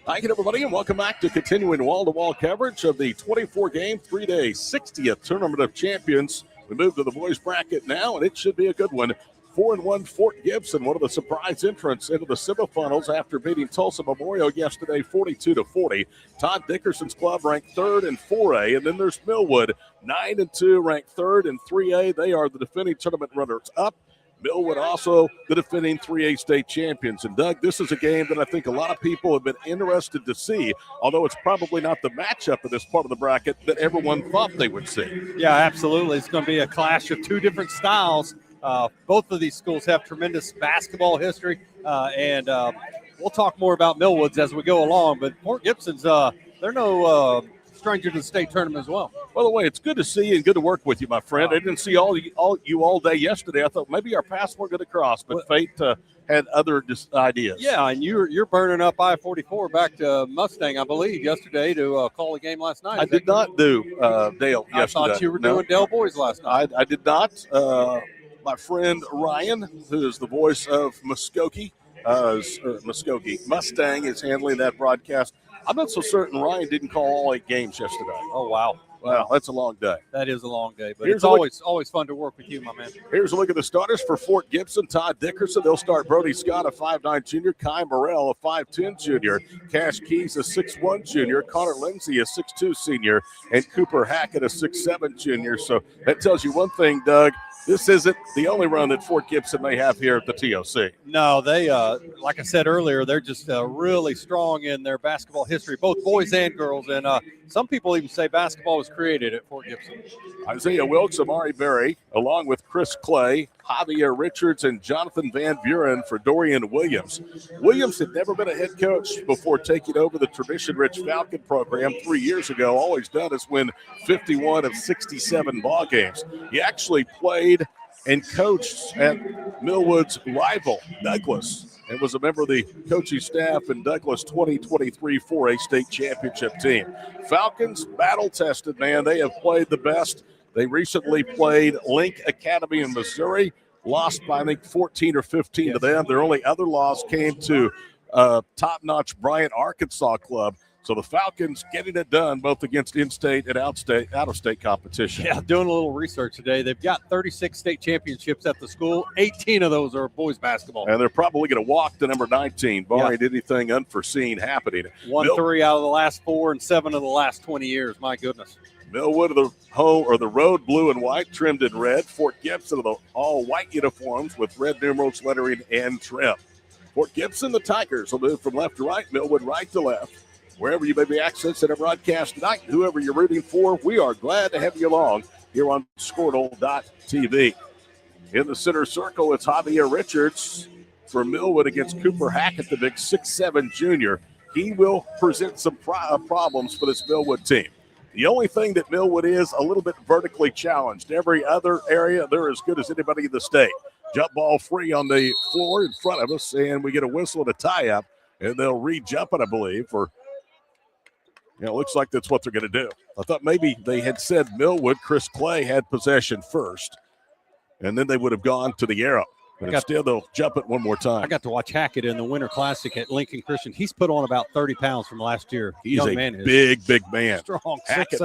Hi again, everybody, and welcome back to continuing wall-to-wall coverage of the 24-game, 3-day, 60th Tournament of Champions. We move to the boys bracket now, and it should be a good one. 4-1 Fort Gibson, one of the surprise entrants into the semifinals after beating Tulsa Memorial yesterday 42-40. Todd Dickerson's club ranked third in 4A, and then there's Millwood, 9-2, ranked third in 3A. They are the defending tournament runners-up. Millwood also the defending 3A state champions. And, Doug, this is a game that I think a lot of people have been interested to see, although it's probably not the matchup in this part of the bracket that everyone thought they would see. Yeah, absolutely. It's going to be a clash of two different styles. Both of these schools have tremendous basketball history, and we'll talk more about Millwood's as we go along. But Fort Gibson's, they're no stranger to the state tournament as well. By the way, it's good to see you and good to work with you, my friend. I didn't see you all day yesterday. I thought maybe our paths weren't going to cross, but fate had other ideas. Yeah, and you're burning up I-44 back to Mustang, I believe, yesterday to call the game last night. I did not do Dale yesterday. I thought you were doing Dale Boys last night. I did not. My friend Ryan, who is the voice of Muskogee, Mustang, is handling that broadcast. I'm not so certain Ryan didn't call all 8 games yesterday. Oh, wow. Wow, that's a long day. That is a long day, but it's always fun to work with you, my man. Here's a look at the starters for Fort Gibson. Todd Dickerson. They'll start Brody Scott, a 5'9 junior. Kai Morrell, a 5'10 junior. Cash Keys, a 6'1 junior. Connor Lindsay, a 6'2 senior. And Cooper Hackett, a 6'7 junior. So that tells you one thing, Doug. This isn't the only run that Fort Gibson may have here at the TOC. No, they, like I said earlier, they're just really strong in their basketball history, both boys and girls. And some people even say basketball was created at Fort Gibson. Isaiah Wilkes, Amari Berry, along with Chris Clay, Javier Richards, and Jonathan Van Buren for Dorian Williams. Williams had never been a head coach before taking over the tradition-rich Falcon program 3 years ago. All he's done is win 51 of 67 ball games. He actually played and coached at Millwood's rival, Douglas, and was a member of the coaching staff in Douglas' 2023 4A state championship team. Falcons, battle-tested, man. They have played the best. They recently played Link Academy in Missouri, lost by, I think, 14 or 15 to them. Their only other loss came to top-notch Bryant, Arkansas club. So the Falcons getting it done both against in-state and out-of-state competition. Yeah, doing a little research today. They've got 36 state championships at the school. 18 of those are boys basketball. And they're probably going to walk to number 19, barring anything unforeseen happening. Won 3 out of the last 4 and 7 of the last 20 years. My goodness. Millwood of the home or the road blue and white, trimmed in red. Fort Gibson of the all-white uniforms with red numerals, lettering, and trim. Fort Gibson, the Tigers will move from left to right. Millwood right to left. Wherever you may be accessing our broadcast tonight, whoever you're rooting for, we are glad to have you along here on Squirtle.tv. In the center circle, it's Javier Richards for Millwood against Cooper Hackett, the big 6'7 junior. He will present some problems for this Millwood team. The only thing that Millwood is a little bit vertically challenged. Every other area, they're as good as anybody in the state. Jump ball free on the floor in front of us, and we get a whistle and a tie-up, and they'll re-jump it, I believe, for it looks like that's what they're going to do. I thought maybe they had said Millwood, Chris Clay had possession first, and then they would have gone to the arrow. But instead, they'll jump it one more time. I got to watch Hackett in the Winter Classic at Lincoln Christian. He's put on about 30 pounds from last year. He's a big man. Strong. Hackett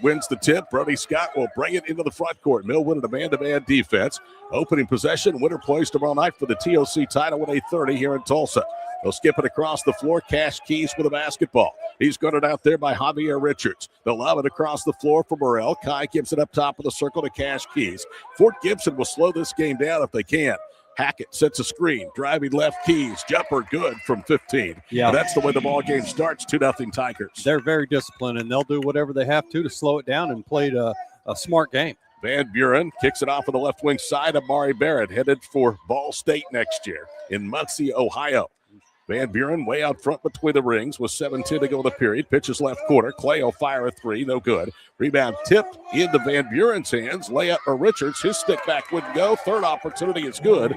wins the tip. Brody Scott will bring it into the front court. Millwood in a man-to-man defense. Opening possession. Winner plays tomorrow night for the TOC title at 8:30 here in Tulsa. They'll skip it across the floor. Cash Keys with a basketball. He's guarded out there by Javier Richards. They'll lob it across the floor for Morrell. Kai gives it up top of the circle to Cash Keys. Fort Gibson will slow this game down if they can. Hackett sets a screen. Driving left, Keys. Jumper good from 15. Yeah. That's the way the ball game starts. 2-0 Tigers. They're very disciplined, and they'll do whatever they have to slow it down and play a smart game. Van Buren kicks it off on the left wing side. Amari Barrett headed for Ball State next year in Muncie, Ohio. Van Buren way out front between the rings with 7:10 to go in the period. Pitches left corner. Clay will fire a three. No good. Rebound tipped into Van Buren's hands. Layup for Richards. His stick back wouldn't go. Third opportunity is good.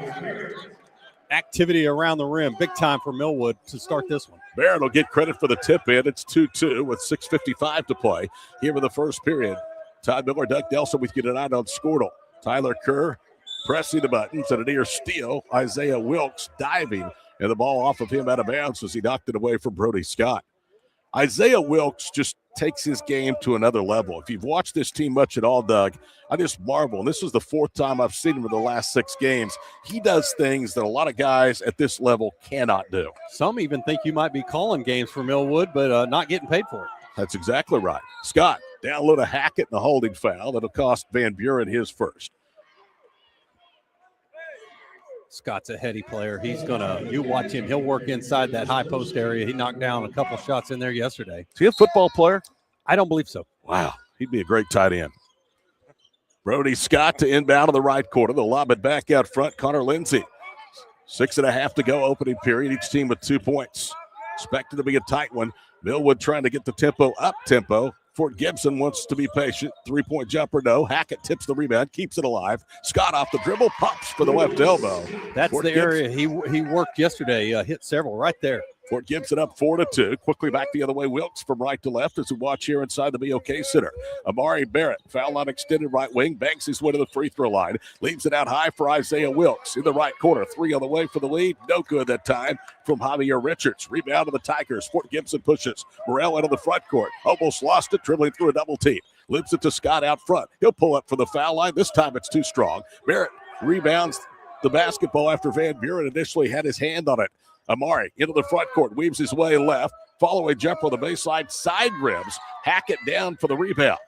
Activity around the rim. Big time for Millwood to start this one. Barrett will get credit for the tip in. It's 2-2 with 6:55 to play here in the first period. Todd Miller, Doug Nelson with you tonight on Squirtle. Tyler Kerr pressing the buttons and a near steal. Isaiah Wilkes diving And the ball off of him out of bounds as he knocked it away from Brody Scott. Isaiah Wilkes just takes his game to another level. If you've watched this team much at all, Doug, I just marvel. And this is the fourth time I've seen him in the last 6 games. He does things that a lot of guys at this level cannot do. Some even think you might be calling games for Millwood, but not getting paid for it. That's exactly right. Scott down low to Hackett and a holding foul. That'll cost Van Buren his first. Scott's a heady player. You watch him. He'll work inside that high post area. He knocked down a couple shots in there yesterday. Is he a football player? I don't believe so. Wow. He'd be a great tight end. Brody Scott to inbound to the right corner. They'll lob it back out front. Connor Lindsay. 6.5 to go, opening period. Each team with 2 points. Expected to be a tight one. Millwood trying to get the tempo up tempo. Fort Gibson wants to be patient. 3-point jumper, no. Hackett tips the rebound, keeps it alive. Scott off the dribble, pops for the left elbow. That's Fort the area he worked yesterday. Hit several right there. Fort Gibson up 4-2. Quickly back the other way. Wilkes from right to left as we watch here inside the BOK Center. Amari Barrett, foul line extended right wing, banks his way to the free throw line. Leaves it out high for Isaiah Wilkes. In the right corner, 3 on the way for the lead. No good that time from Javier Richards. Rebound to the Tigers. Fort Gibson pushes. Morrell into the front court. Almost lost it, dribbling through a double team. Loops it to Scott out front. He'll pull up for the foul line. This time it's too strong. Barrett rebounds the basketball after Van Buren initially had his hand on it. Amari into the front court, weaves his way left. Follow a jumper on the baseline, side rims. Hackett down for the rebound.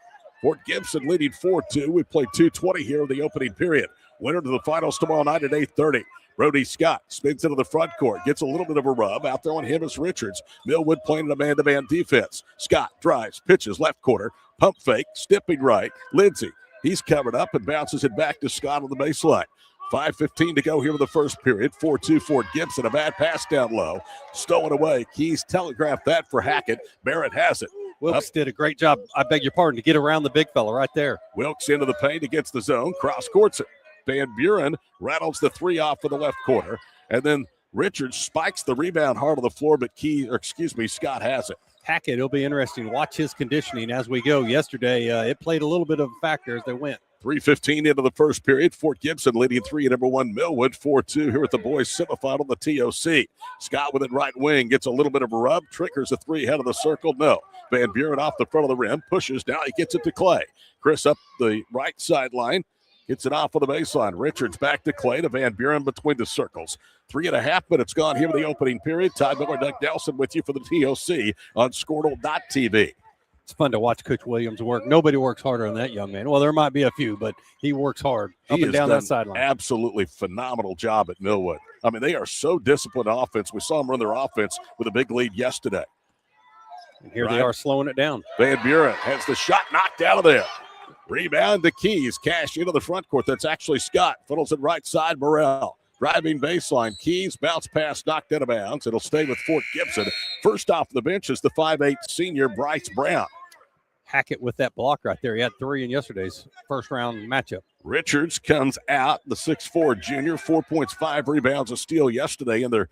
Fort Gibson leading 4-2. We play 2:20 here in the opening period. Winner to the finals tomorrow night at 8:30. Brody Scott spins into the front court, gets a little bit of a rub. Out there on him is Richards. Millwood playing a man-to-man defense. Scott drives, pitches left corner, pump fake, stepping right. Lindsay, he's covered up and bounces it back to Scott on the baseline. 5:15 to go here in the first period. 4-2 Fort Gibson. A bad pass down low. Stolen away. Keys telegraphed that for Hackett. Barrett has it. Wilkes did a great job, I beg your pardon, to get around the big fella right there. Wilkes into the paint against the zone. Cross courts it. Van Buren rattles the 3 off for the left corner. And then Richards spikes the rebound hard on the floor, but Scott has it. Hackett, it'll be interesting. Watch his conditioning as we go. Yesterday, it played a little bit of a factor as they went. 3:15 into the first period. Fort Gibson leading 3 at number 1 Millwood. 4-2 here at the boys semifinal, the TOC. Scott with it right wing. Gets a little bit of a rub. Triggers a 3 ahead of the circle. No. Van Buren off the front of the rim. Pushes. Now he gets it to Clay. Chris up the right sideline. Gets it off of the baseline. Richards back to Clay to Van Buren between the circles. 3.5 minutes gone here in the opening period. Todd Miller, Doug Nelson with you for the TOC on Squirtle.tv. It's fun to watch Coach Williams work. Nobody works harder than that young man. Well, there might be a few, but he works hard up and down that sideline. Absolutely phenomenal job at Millwood. I mean, they are so disciplined offense. We saw them run their offense with a big lead yesterday. And here they are slowing it down. Van Buren has the shot knocked out of there. Rebound to Keys. Cash into the front court. That's actually Scott. Funnels it right side. Morrell. Driving baseline. Keys. Bounce pass knocked out of bounds. It'll stay with Fort Gibson. First off the bench is the 5'8 senior Bryce Brown. Hackett with that block right there. He had 3 in yesterday's first round matchup. Richards comes out. The 6'4 junior. 4 points, 5 rebounds, a steal yesterday in their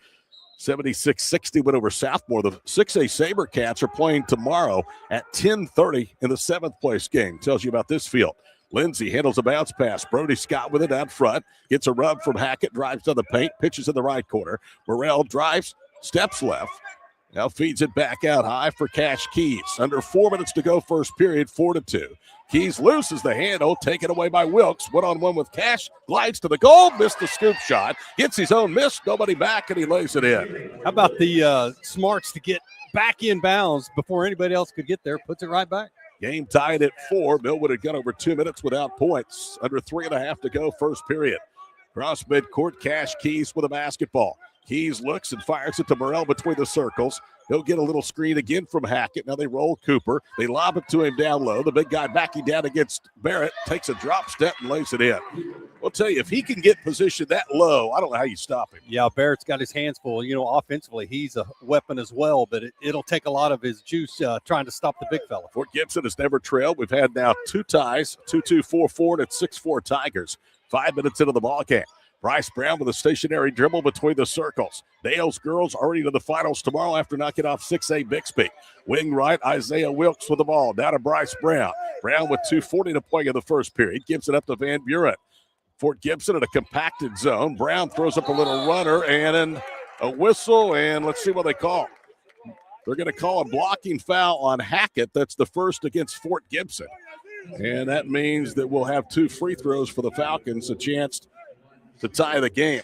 76-60 win over Southmore. The 6A SaberCats are playing tomorrow at 10:30 in the 7th place game. Tells you about this field. Lindsay handles a bounce pass. Brody Scott with it out front. Gets a rub from Hackett. Drives to the paint. Pitches in the right corner. Morrell drives. Steps left. Now feeds it back out high for Cash Keys. Under 4 minutes to go first period. 4-2. Keys loses the handle, taken away by Wilkes. 1-on-1 with Cash, glides to the goal, missed the scoop shot, gets his own miss, nobody back, and he lays it in. How about the smarts to get back in bounds before anybody else could get there, puts it right back. Game tied at 4. Millwood had got over 2 minutes without points. Under 3.5 to go first period. Cross midcourt, Cash Keys with a basketball. Keys looks and fires it to Morrell between the circles. He'll get a little screen again from Hackett. Now they roll Cooper. They lob it to him down low. The big guy backing down against Barrett takes a drop step and lays it in. I'll tell you, if he can get positioned that low, I don't know how you stop him. Yeah, Barrett's got his hands full. You know, offensively, he's a weapon as well, but it'll take a lot of his juice trying to stop the big fella. Fort Gibson has never trailed. We've had now 2 ties, 2-2, 4-4, and it's 6-4 Tigers. 5 minutes into the ball game. Bryce Brown with a stationary dribble between the circles. Dale's girls already to the finals tomorrow after knocking off 6A Bixby. Wing right, Isaiah Wilkes with the ball. Down to Bryce Brown. Brown with 2:40 to play in the first period. Gives it up to Van Buren. Fort Gibson in a compacted zone. Brown throws up a little runner, and then A whistle, and let's see what they call. They're going to call a blocking foul on Hackett. That's the first against Fort Gibson. And that means that we'll have 2 free throws for the Falcons, a chance to tie the game.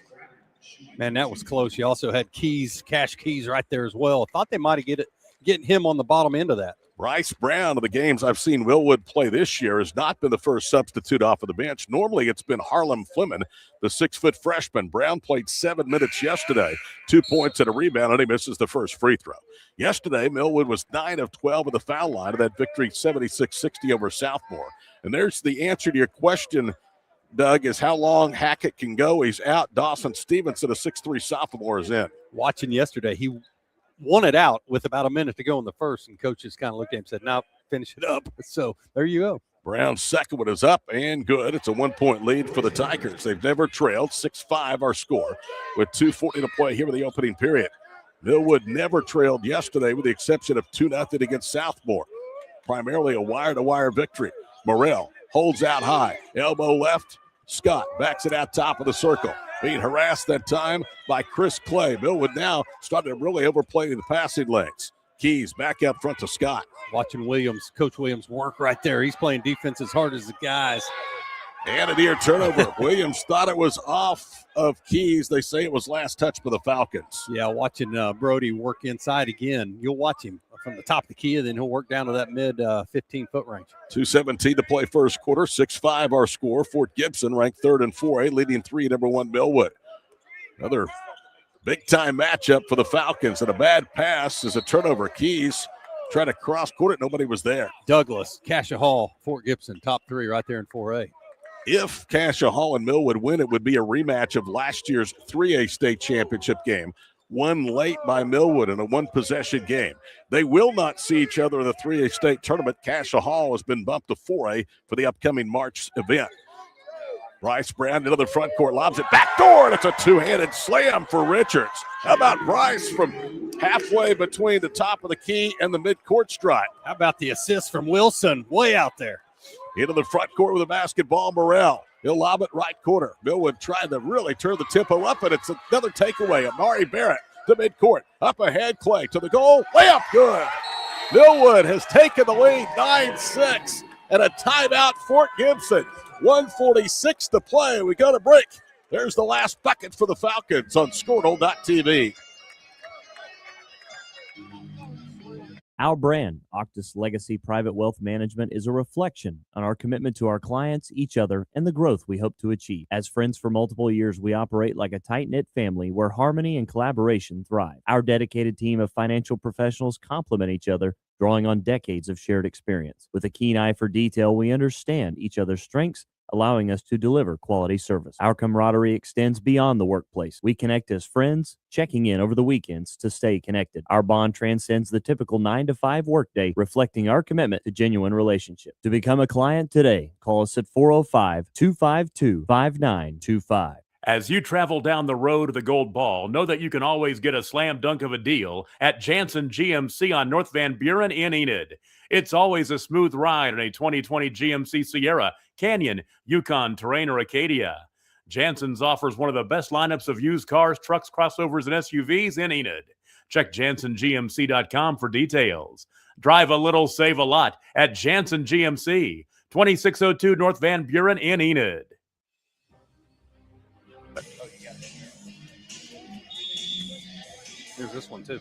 Man, that was close. You also had Cash Keys right there as well. Thought they might have getting him on the bottom end of that. Bryce Brown, of the games I've seen Millwood play this year, has not been the first substitute off of the bench. Normally, it's been Harlem Fleming, the 6-foot freshman. Brown played 7 minutes yesterday, 2 points and a rebound, and he misses the first free throw. Yesterday, Millwood was 9 of 12 at the foul line of that victory, 76-60 over Southmore. And there's the answer to your question, Doug, is how long Hackett can go. He's out. Dawson Stevenson, a 6'3 sophomore, is in. Watching yesterday, he won it out with about a minute to go in the first, and coaches kind of looked at him and said, no, finish it up. So there you go. Brown's second one is up and good. It's a 1-point lead for the Tigers. They've never trailed. 6-5 our score with 2:40 to play here in the opening period. Millwood never trailed yesterday with the exception of 2-0 against Southmore. Primarily a wire-to-wire victory. Morrell holds out high. Elbow left. Scott backs it out top of the circle. Being harassed that time by Chris Clay. Millwood now starting to really overplay the passing lanes. Keys back up front to Scott. Watching Coach Williams work right there. He's playing defense as hard as the guys. And a near turnover. Williams thought it was off of Keys. They say it was last touch for the Falcons. Yeah, watching Brody work inside again. You'll watch him from the top of the key, and then he'll work down to that mid 15-foot range. 2:17 to play first quarter. 6-5 our score. Fort Gibson ranked third in 4A, leading 3 number 1 Millwood. Another big-time matchup for the Falcons, and a bad pass is a turnover. Keys trying to cross-court it. Nobody was there. Douglas, Cassia Hall, Fort Gibson, top 3 right there in 4A. If Cassia Hall and Millwood win, it would be a rematch of last year's 3A state championship game, won late by Millwood in a 1-possession game. They will not see each other in the 3A state tournament. Cassia Hall has been bumped to 4A for the upcoming March event. Bryce Brown into the front court, lobs it back door, and it's a 2-handed slam for Richards. How about Bryce from halfway between the top of the key and the midcourt stripe? How about the assist from Wilson way out there? Into the front court with a basketball, Morrell. He'll lob it right corner. Millwood trying to really turn the tempo up, and it's another takeaway. Amari Barrett to midcourt. Up ahead, Clay to the goal. Layup good. Millwood has taken the lead, 9-6, and a timeout, Fort Gibson. 1:46 to play. We go to break. There's the last bucket for the Falcons on Scornell.tv. Our brand, Octus Legacy Private Wealth Management, is a reflection on our commitment to our clients, each other, and the growth we hope to achieve. As friends for multiple years, we operate like a tight-knit family where harmony and collaboration thrive. Our dedicated team of financial professionals complement each other, drawing on decades of shared experience. With a keen eye for detail, we understand each other's strengths, allowing us to deliver quality service. Our camaraderie extends beyond the workplace. We connect as friends, checking in over the weekends to stay connected. Our bond transcends the typical 9-to-5 workday, reflecting our commitment to genuine relationships. To become a client today, call us at 405-252-5925. As you travel down the road to the Gold Ball, know that you can always get a slam dunk of a deal at Jansen GMC on North Van Buren in Enid. It's always a smooth ride on a 2020 GMC Sierra, Canyon, Yukon, Terrain, or Acadia. Jansen's offers one of the best lineups of used cars, trucks, crossovers, and SUVs in Enid. Check JansenGMC.com for details. Drive a little, save a lot at Jansen GMC, 2602 North Van Buren in Enid. Here's this one, too.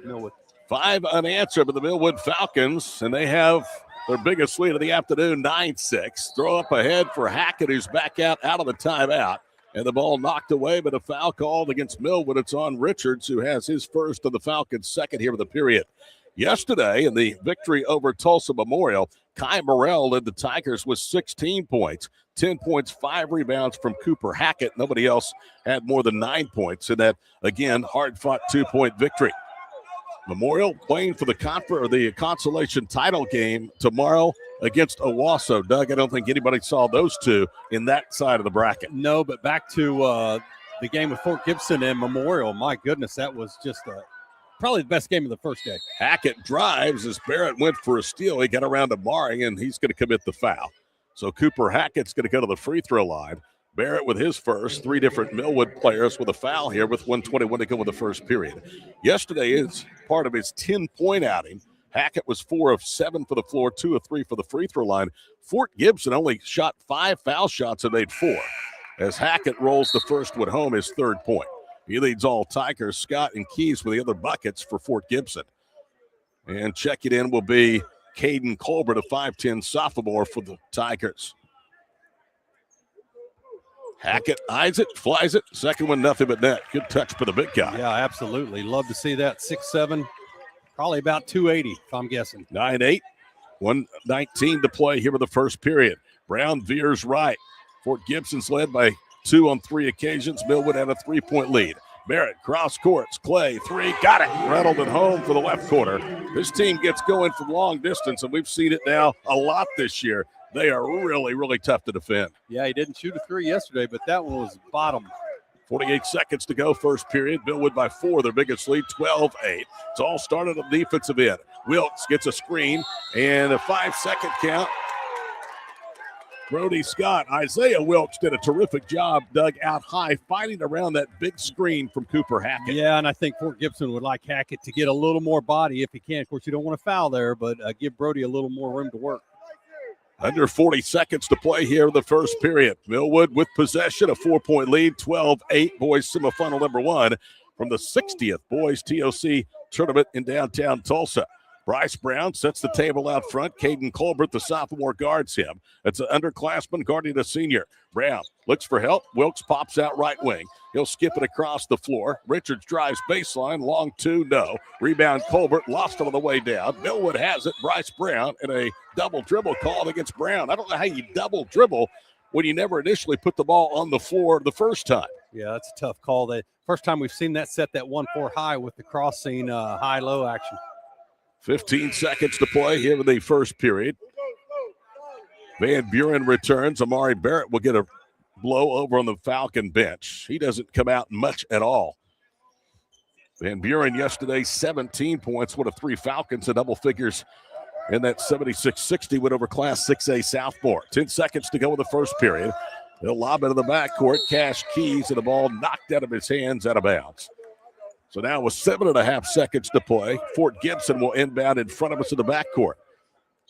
Millwood. 5 unanswered by the Millwood Falcons, and they have their biggest lead of the afternoon, 9-6. Throw up ahead for Hackett, who's back out of the timeout. And the ball knocked away, but a foul called against Millwood. It's on Richards, who has his first of the Falcons' second here of the period. Yesterday, in the victory over Tulsa Memorial, Kai Morrell led the Tigers with 16 points, 10 points, 5 rebounds from Cooper Hackett. Nobody else had more than 9 points in that, again, hard-fought 2-point victory. Memorial playing for the consolation title game tomorrow against Owasso. Doug, I don't think anybody saw those two in that side of the bracket. No, but back to the game with Fort Gibson and Memorial. My goodness, that was just probably the best game of the first day. Hackett drives as Barrett went for a steal. He got around to Marring, and he's going to commit the foul. So Cooper Hackett's going to go to the free throw line. Barrett with his first. 3 different Millwood players with a foul here with 1:21 to go in the first period. Yesterday is part of his 10-point outing. Hackett was 4 of 7 for the floor, 2 of 3 for the free throw line. Fort Gibson only shot 5 foul shots and made 4. As Hackett rolls the first one home, his 3rd point. He leads all Tigers. Scott and Keys with the other buckets for Fort Gibson. And checking in will be Caden Colbert, a 5'10 sophomore for the Tigers. Hackett eyes it, flies it. Second one, nothing but net. Good touch for the big guy. Yeah, absolutely. Love to see that. 6'7", probably about 280, if I'm guessing. 9-8, 1:19 to play here in the first period. Brown veers right. Fort Gibson's led by 2 on 3 occasions. Millwood had a 3-point lead. Barrett, cross courts. Clay, 3, got it. Rattled it home for the left corner. This team gets going from long distance, and we've seen it now a lot this year. They are really, really tough to defend. Yeah, he didn't shoot a 3 yesterday, but that one was bottom. 48 seconds to go, first period. Millwood by 4, their biggest lead, 12-8. It's all started on the defensive end. Wilkes gets a screen, and a 5-second count. Brody Scott, Isaiah Wilkes did a terrific job, dug out high, fighting around that big screen from Cooper Hackett. Yeah, and I think Fort Gibson would like Hackett to get a little more body if he can. Of course, you don't want to foul there, but give Brody a little more room to work. Under 40 seconds to play here in the first period. Millwood with possession, a 4-point lead, 12-8. Boys semifinal number 1 from the 60th Boys TOC tournament in downtown Tulsa. Bryce Brown sets the table out front. Caden Colbert, the sophomore, guards him. It's an underclassman guarding a senior. Brown looks for help. Wilkes pops out right wing. He'll skip it across the floor. Richards drives baseline. Long 2, no. Rebound Colbert, lost it on the way down. Millwood has it. Bryce Brown and a double dribble called against Brown. I don't know how you double dribble when you never initially put the ball on the floor the first time. Yeah, that's a tough call. The first time we've seen that set that 1-4 high with the crossing high-low action. 15 seconds to play here in the first period. Van Buren returns. Amari Barrett will get a blow over on the Falcon bench. He doesn't come out much at all. Van Buren yesterday, 17 points, one of 3 Falcons, in double figures in that 76-60 win over Class 6A Southmore. 10 seconds to go in the first period. They'll lob it in the backcourt. Cash Keys, and the ball knocked out of his hands, out of bounds. So now with 7.5 seconds to play, Fort Gibson will inbound in front of us in the backcourt.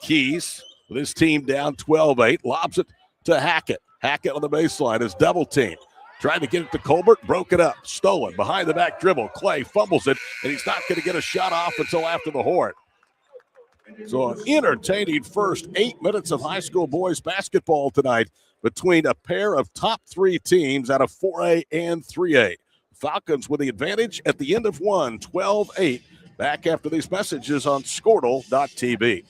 Keys, with his team down 12-8, lobs it to Hackett. Hackett on the baseline is double teamed. Trying to get it to Colbert, broke it up, stolen, behind the back dribble. Clay fumbles it, and he's not going to get a shot off until after the horn. So an entertaining first 8 minutes of high school boys basketball tonight between a pair of top 3 teams out of 4A and 3A. Falcons with the advantage at the end of 1, 12-8. Back after these messages on Squirtle.tv.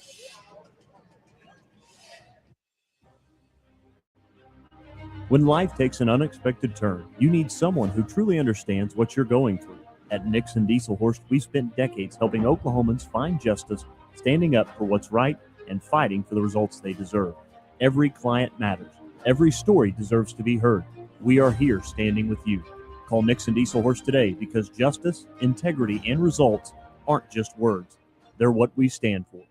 When life takes an unexpected turn, you need someone who truly understands what you're going through. At Nixon Dieselhorst, we've spent decades helping Oklahomans find justice, standing up for what's right, and fighting for the results they deserve. Every client matters. Every story deserves to be heard. We are here standing with you. Call Nixon Dieselhorst today, because justice, integrity, and results aren't just words. They're what we stand for.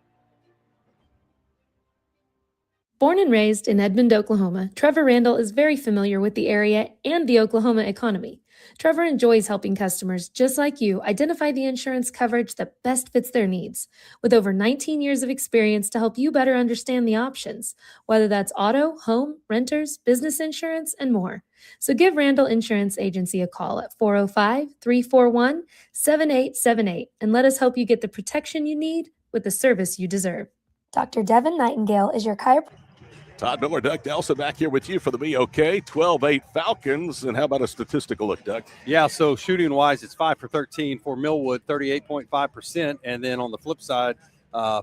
Born and raised in Edmond, Oklahoma, Trevor Randall is very familiar with the area and the Oklahoma economy. Trevor enjoys helping customers just like you identify the insurance coverage that best fits their needs, with over 19 years of experience to help you better understand the options, whether that's auto, home, renters, business insurance, and more. So give Randall Insurance Agency a call at 405-341-7878 and let us help you get the protection you need with the service you deserve. Dr. Devin Nightingale is your chiropractor. Todd Miller, Doug Delsa back here with you for the BOK. 12-8 Falcons. And how about a statistical look, Doug? Yeah, so shooting-wise, it's 5 for 13 for Millwood, 38.5%. And then on the flip side,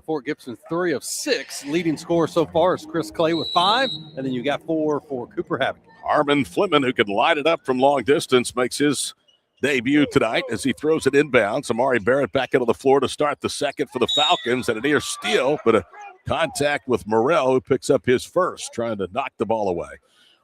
Fort Gibson, 3 of 6. Leading scorer so far is Chris Clay with 5. And then you got 4 for Cooper Havoc. Harmon Fleming, who can light it up from long distance, makes his debut tonight as he throws it inbounds. Amari Barrett back into the floor to start the second for the Falcons, and a near steal, but a contact with Morrell, who picks up his first, trying to knock the ball away.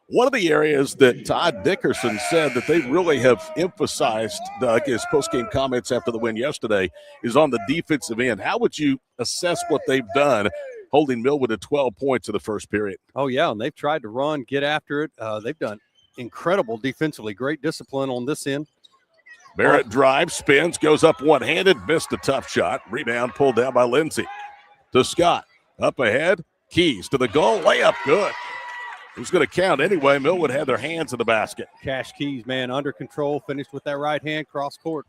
One of the areas that Todd Dickerson said that they really have emphasized, Doug, his postgame comments after the win yesterday, is on the defensive end. How would you assess what they've done, holding Millwood to 12 points in the first period? Oh, yeah, and they've tried to run, get after it. They've done incredible defensively. Great discipline on this end. Barrett drives, spins, goes up one-handed, missed a tough shot. Rebound pulled down by Lindsay. To Scott. Up ahead. Keys to the goal. Layup good. Who's going to count anyway? Millwood had their hands in the basket. Cash Keys, man, under control. Finished with that right hand cross court.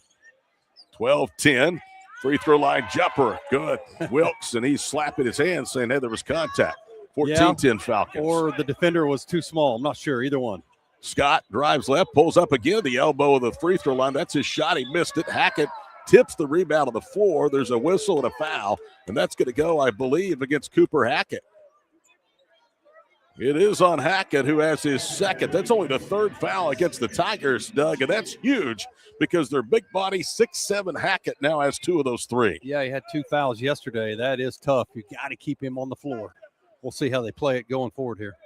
12-10. Free throw line jumper. Good. Wilkes, and he's slapping his hands saying, hey, there was contact. 14-10 Falcons. Or the defender was too small. I'm not sure. Either one. Scott drives left, pulls up again at the elbow of the free throw line. That's his shot. He missed it. Hackett tips the rebound on the floor. There's a whistle and a foul, and that's going to go, I believe, against Cooper Hackett. It is on Hackett, who has his second. That's only the third foul against the Tigers, Doug, and that's huge because their big body 6'7" Hackett now has 2 of those 3. Yeah, he had 2 fouls yesterday. That is tough. You got to keep him on the floor. We'll see how they play it going forward here.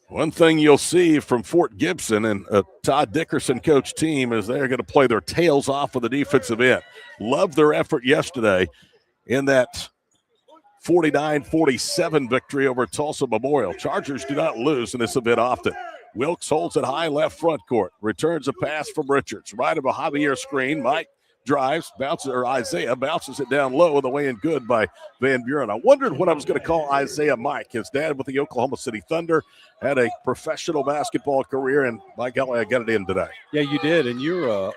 One thing you'll see from Fort Gibson and a Todd Dickerson coach team is they're going to play their tails off of the defensive end. Love their effort yesterday in that 49-47 victory over Tulsa Memorial. Chargers do not lose in this event often. Wilkes holds it high left front court. Returns a pass from Richards. Right of a Javier screen. Mike drives, bounces, or Isaiah bounces it down low on the way in good by Van Buren. I wondered what I was going to call Isaiah Mike. His dad with the Oklahoma City Thunder had a professional basketball career, and by golly, I got it in today. Yeah, you did, and you're a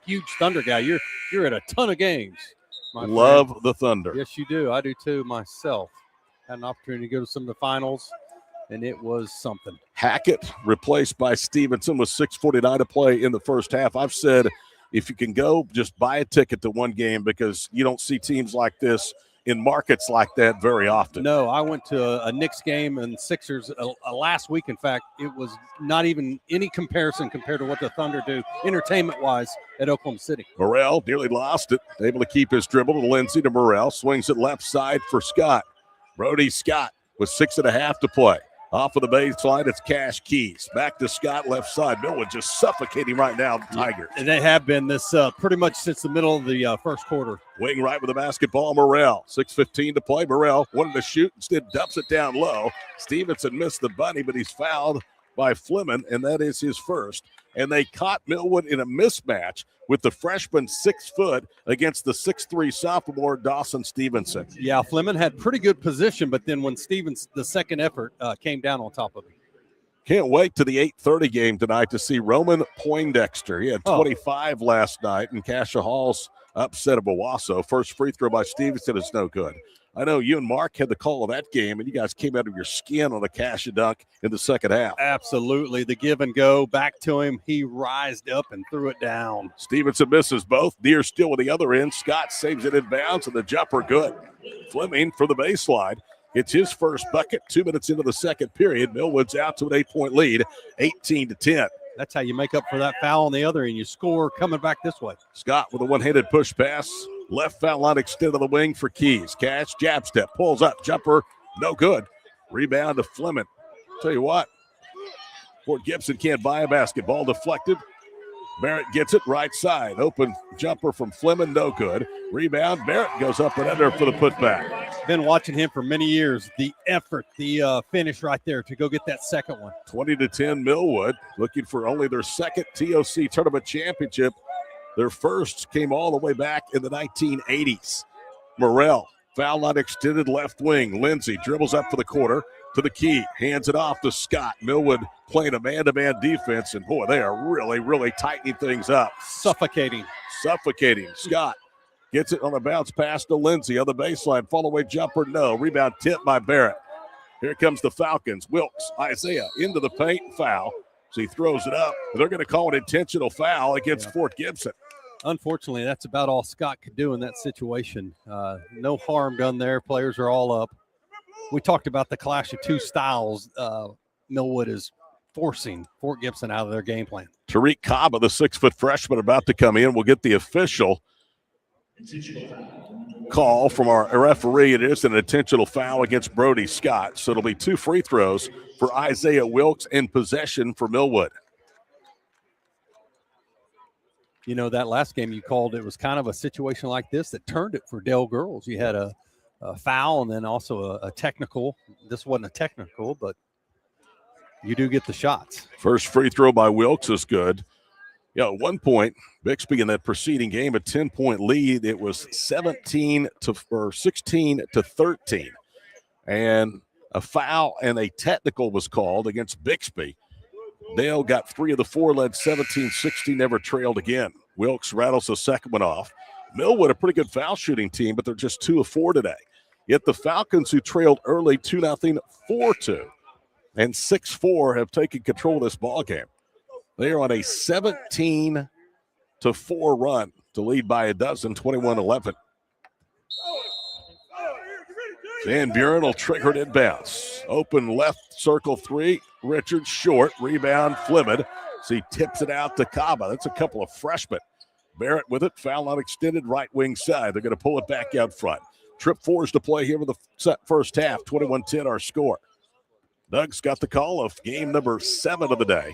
huge Thunder guy. You're at a ton of games. Love the Thunder. Yes, you do. I do too myself. Had an opportunity to go to some of the finals, and it was something. Hackett replaced by Stevenson with 6:49 to play in the first half. I've said if you can go, just buy a ticket to one game because you don't see teams like this in markets like that very often. No, I went to a Knicks game and Sixers last week. In fact, it was not even any comparison compared to what the Thunder do entertainment-wise at Oklahoma City. Morrell nearly lost it. Able to keep his dribble to Lindsay to Morrell. Swings it left side for Scott. Brody Scott with 6.5 to play. Off of the baseline, it's Cash Keys. Back to Scott, left side. Millwood just suffocating right now, the Tigers. And they have been this pretty much since the middle of the first quarter. Wing right with the basketball, Morrell. 6:15 to play. Morrell wanted to shoot, instead dumps it down low. Stevenson missed the bunny, but he's fouled by Fleming, and that is his first. And they caught Millwood in a mismatch with the freshman 6 foot against the 6'3" sophomore Dawson Stevenson. Yeah, Fleming had pretty good position, but then when Stevens, the second effort, came down on top of him. Can't wait to the 8:30 game tonight to see Roman Poindexter. He had 25 last night, and Cassia Hall's upset of Owasso. First free throw by Stevenson is no good. I know you and Mark had the call of that game, and you guys came out of your skin on a Cassia dunk in the second half. Absolutely. The give and go back to him. He rised up and threw it down. Stevenson misses both. Deere still with the other end. Scott saves it in bounds, and the jumper good. Fleming for the baseline. It's his first bucket 2 minutes into the second period. Millwood's out to an 8-point lead, 18-10. That's how you make up for that foul on the other end. You score coming back this way. Scott with a one-handed push pass. Left foul line extended to the wing for Keys. Cash, jab step, pulls up, jumper, no good. Rebound to Fleming. Tell you what, Fort Gibson can't buy a basketball. Deflected. Barrett gets it right side. Open jumper from Fleming, no good. Rebound, Barrett goes up and under for the putback. Been watching him for many years. The effort, the finish right there to go get that second one. 20-10 Millwood, looking for only their second TOC tournament championship. Their first came all the way back in the 1980s. Morrell, foul line extended left wing. Lindsay dribbles up for the corner to the key. Hands it off to Scott. Millwood playing a man-to-man defense, and boy, they are really, really tightening things up. Suffocating. Scott gets it on a bounce pass to Lindsay on the baseline. Fall away jumper, no. Rebound tipped by Barrett. Here comes the Falcons. Wilkes, Isaiah into the paint, foul. So he throws it up. They're going to call an intentional foul against Fort Gibson. Unfortunately, that's about all Scott could do in that situation. No harm done there. Players are all up. We talked about the clash of two styles. Millwood is forcing Fort Gibson out of their game plan. Tariq Kaba, the 6-foot freshman, about to come in. We'll get the official call from our referee. It is an intentional foul against Brody Scott. So it'll be 2 free throws for Isaiah Wilkes in possession for Millwood. You know, that last game you called, it was kind of a situation like this that turned it for Dale Girls. You had a foul and then also a technical. This wasn't a technical, but you do get the shots. First free throw by Wilkes is good. Yeah, at one point, Bixby in that preceding game, a 10-point lead. It was 16 to 13. And a foul and a technical was called against Bixby. Dale got 3 of the 4, led 17-16, never trailed again. Wilkes rattles the second one off. Millwood, a pretty good foul shooting team, but they're just 2 of 4 today. Yet the Falcons, who trailed early 2-0, 4-2, and 6-4, have taken control of this ball game. They are on a 17-4 run to lead by a dozen, 21-11. Van Buren will trigger it inbounds. Open left circle 3. Richards short. Rebound Fleming. So he tips it out to Kaba. That's a couple of freshmen. Barrett with it. Foul not extended right wing side. They're going to pull it back out front. Trip 4 is to play here with the first half. 21-10 our score. Doug's got the call of game number 7 of the day.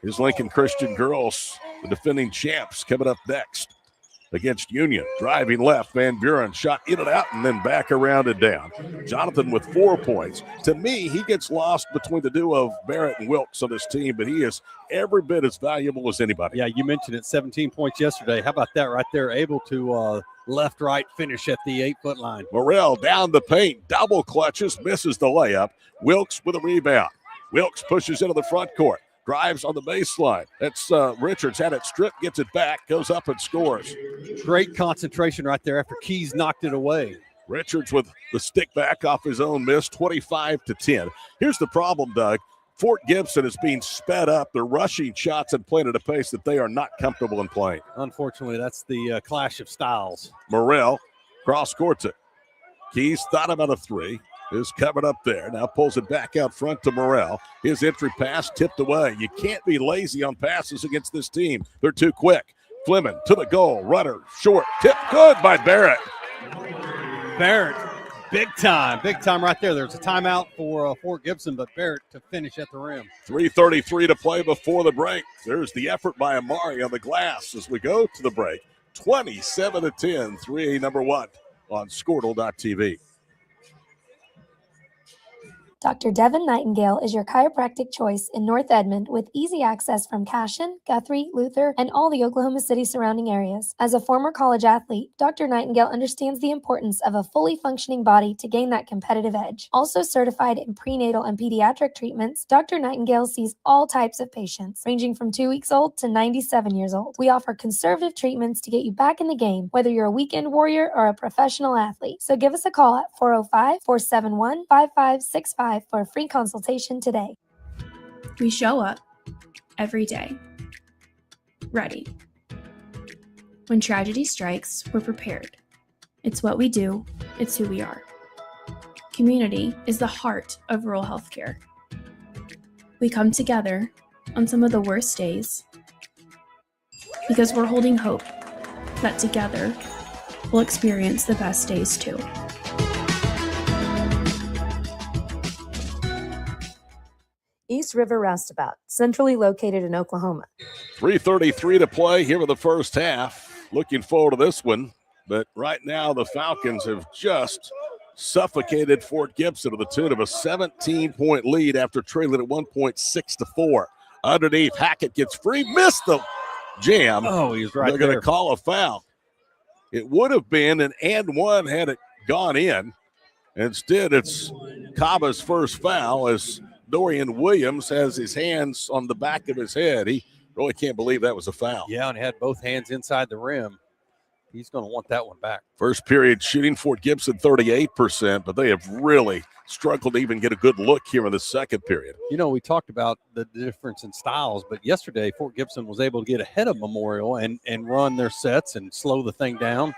His Lincoln Christian girls, the defending champs, coming up next against Union. Driving left, Van Buren shot in and out and then back around and down. Jonathan with 4 points. To me, he gets lost between the duo of Barrett and Wilkes on this team, but he is every bit as valuable as anybody. Yeah, you mentioned it, 17 points yesterday. How about that right there? Able to left-right finish at the 8-foot line. Morrell down the paint, double clutches, misses the layup. Wilkes with a rebound. Wilkes pushes into the front court. Drives on the baseline. That's Richards had it stripped, gets it back, goes up and scores. Great concentration right there after Keys knocked it away. Richards with the stick back off his own miss, 25-10. Here's the problem, Doug. Fort Gibson is being sped up. They're rushing shots and playing at a pace that they are not comfortable in playing. Unfortunately, that's the clash of styles. Morrell cross-courts it. Keys thought about a 3. Is covered up there. Now pulls it back out front to Morrell. His entry pass tipped away. You can't be lazy on passes against this team. They're too quick. Fleming to the goal. Runner short. Tip good by Barrett. Barrett, big time right there. There's a timeout for Fort Gibson, but Barrett to finish at the rim. 3:33 to play before the break. There's the effort by Amari on the glass as we go to the break. 27-10, 3A number 1 on Squirtle.tv. Dr. Devin Nightingale is your chiropractic choice in North Edmond with easy access from Cashion, Guthrie, Luther, and all the Oklahoma City surrounding areas. As a former college athlete, Dr. Nightingale understands the importance of a fully functioning body to gain that competitive edge. Also certified in prenatal and pediatric treatments, Dr. Nightingale sees all types of patients, ranging from 2 weeks old to 97 years old. We offer conservative treatments to get you back in the game, whether you're a weekend warrior or a professional athlete. So give us a call at 405-471-5565 for a free consultation today. We show up every day, ready. When tragedy strikes, we're prepared. It's what we do, it's who we are. Community is the heart of rural healthcare. We come together on some of the worst days because we're holding hope that together we'll experience the best days too. East River Roustabout, centrally located in Oklahoma. 3:33 to play here in the first half. Looking forward to this one, but right now the Falcons have just suffocated Fort Gibson to the tune of a 17-point lead after trailing at 1.6-4. Underneath, Hackett gets free, missed the jam. Oh, he's right there. They're going to call a foul. It would have been an and one had it gone in. Instead, it's Kaba's first foul as Dorian Williams has his hands on the back of his head. He really can't believe that was a foul. Yeah, and had both hands inside the rim. He's going to want that one back. First period shooting, Fort Gibson 38%, but they have really struggled to even get a good look here in the second period. You know, we talked about the difference in styles, but yesterday Fort Gibson was able to get ahead of Memorial and run their sets and slow the thing down.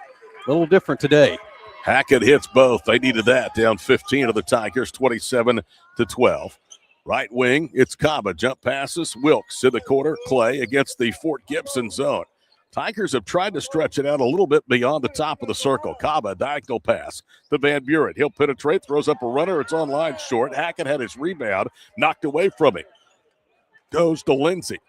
A little different today. Hackett hits both. They needed that. Down 15 to the Tigers, 27-12. Right wing, it's Kaba. Jump passes. Wilkes in the corner. Clay against the Fort Gibson zone. Tigers have tried to stretch it out a little bit beyond the top of the circle. Kaba, diagonal pass to Van Buren. He'll penetrate, throws up a runner. It's on line short. Hackett had his rebound knocked away from him. Goes to Lindsey.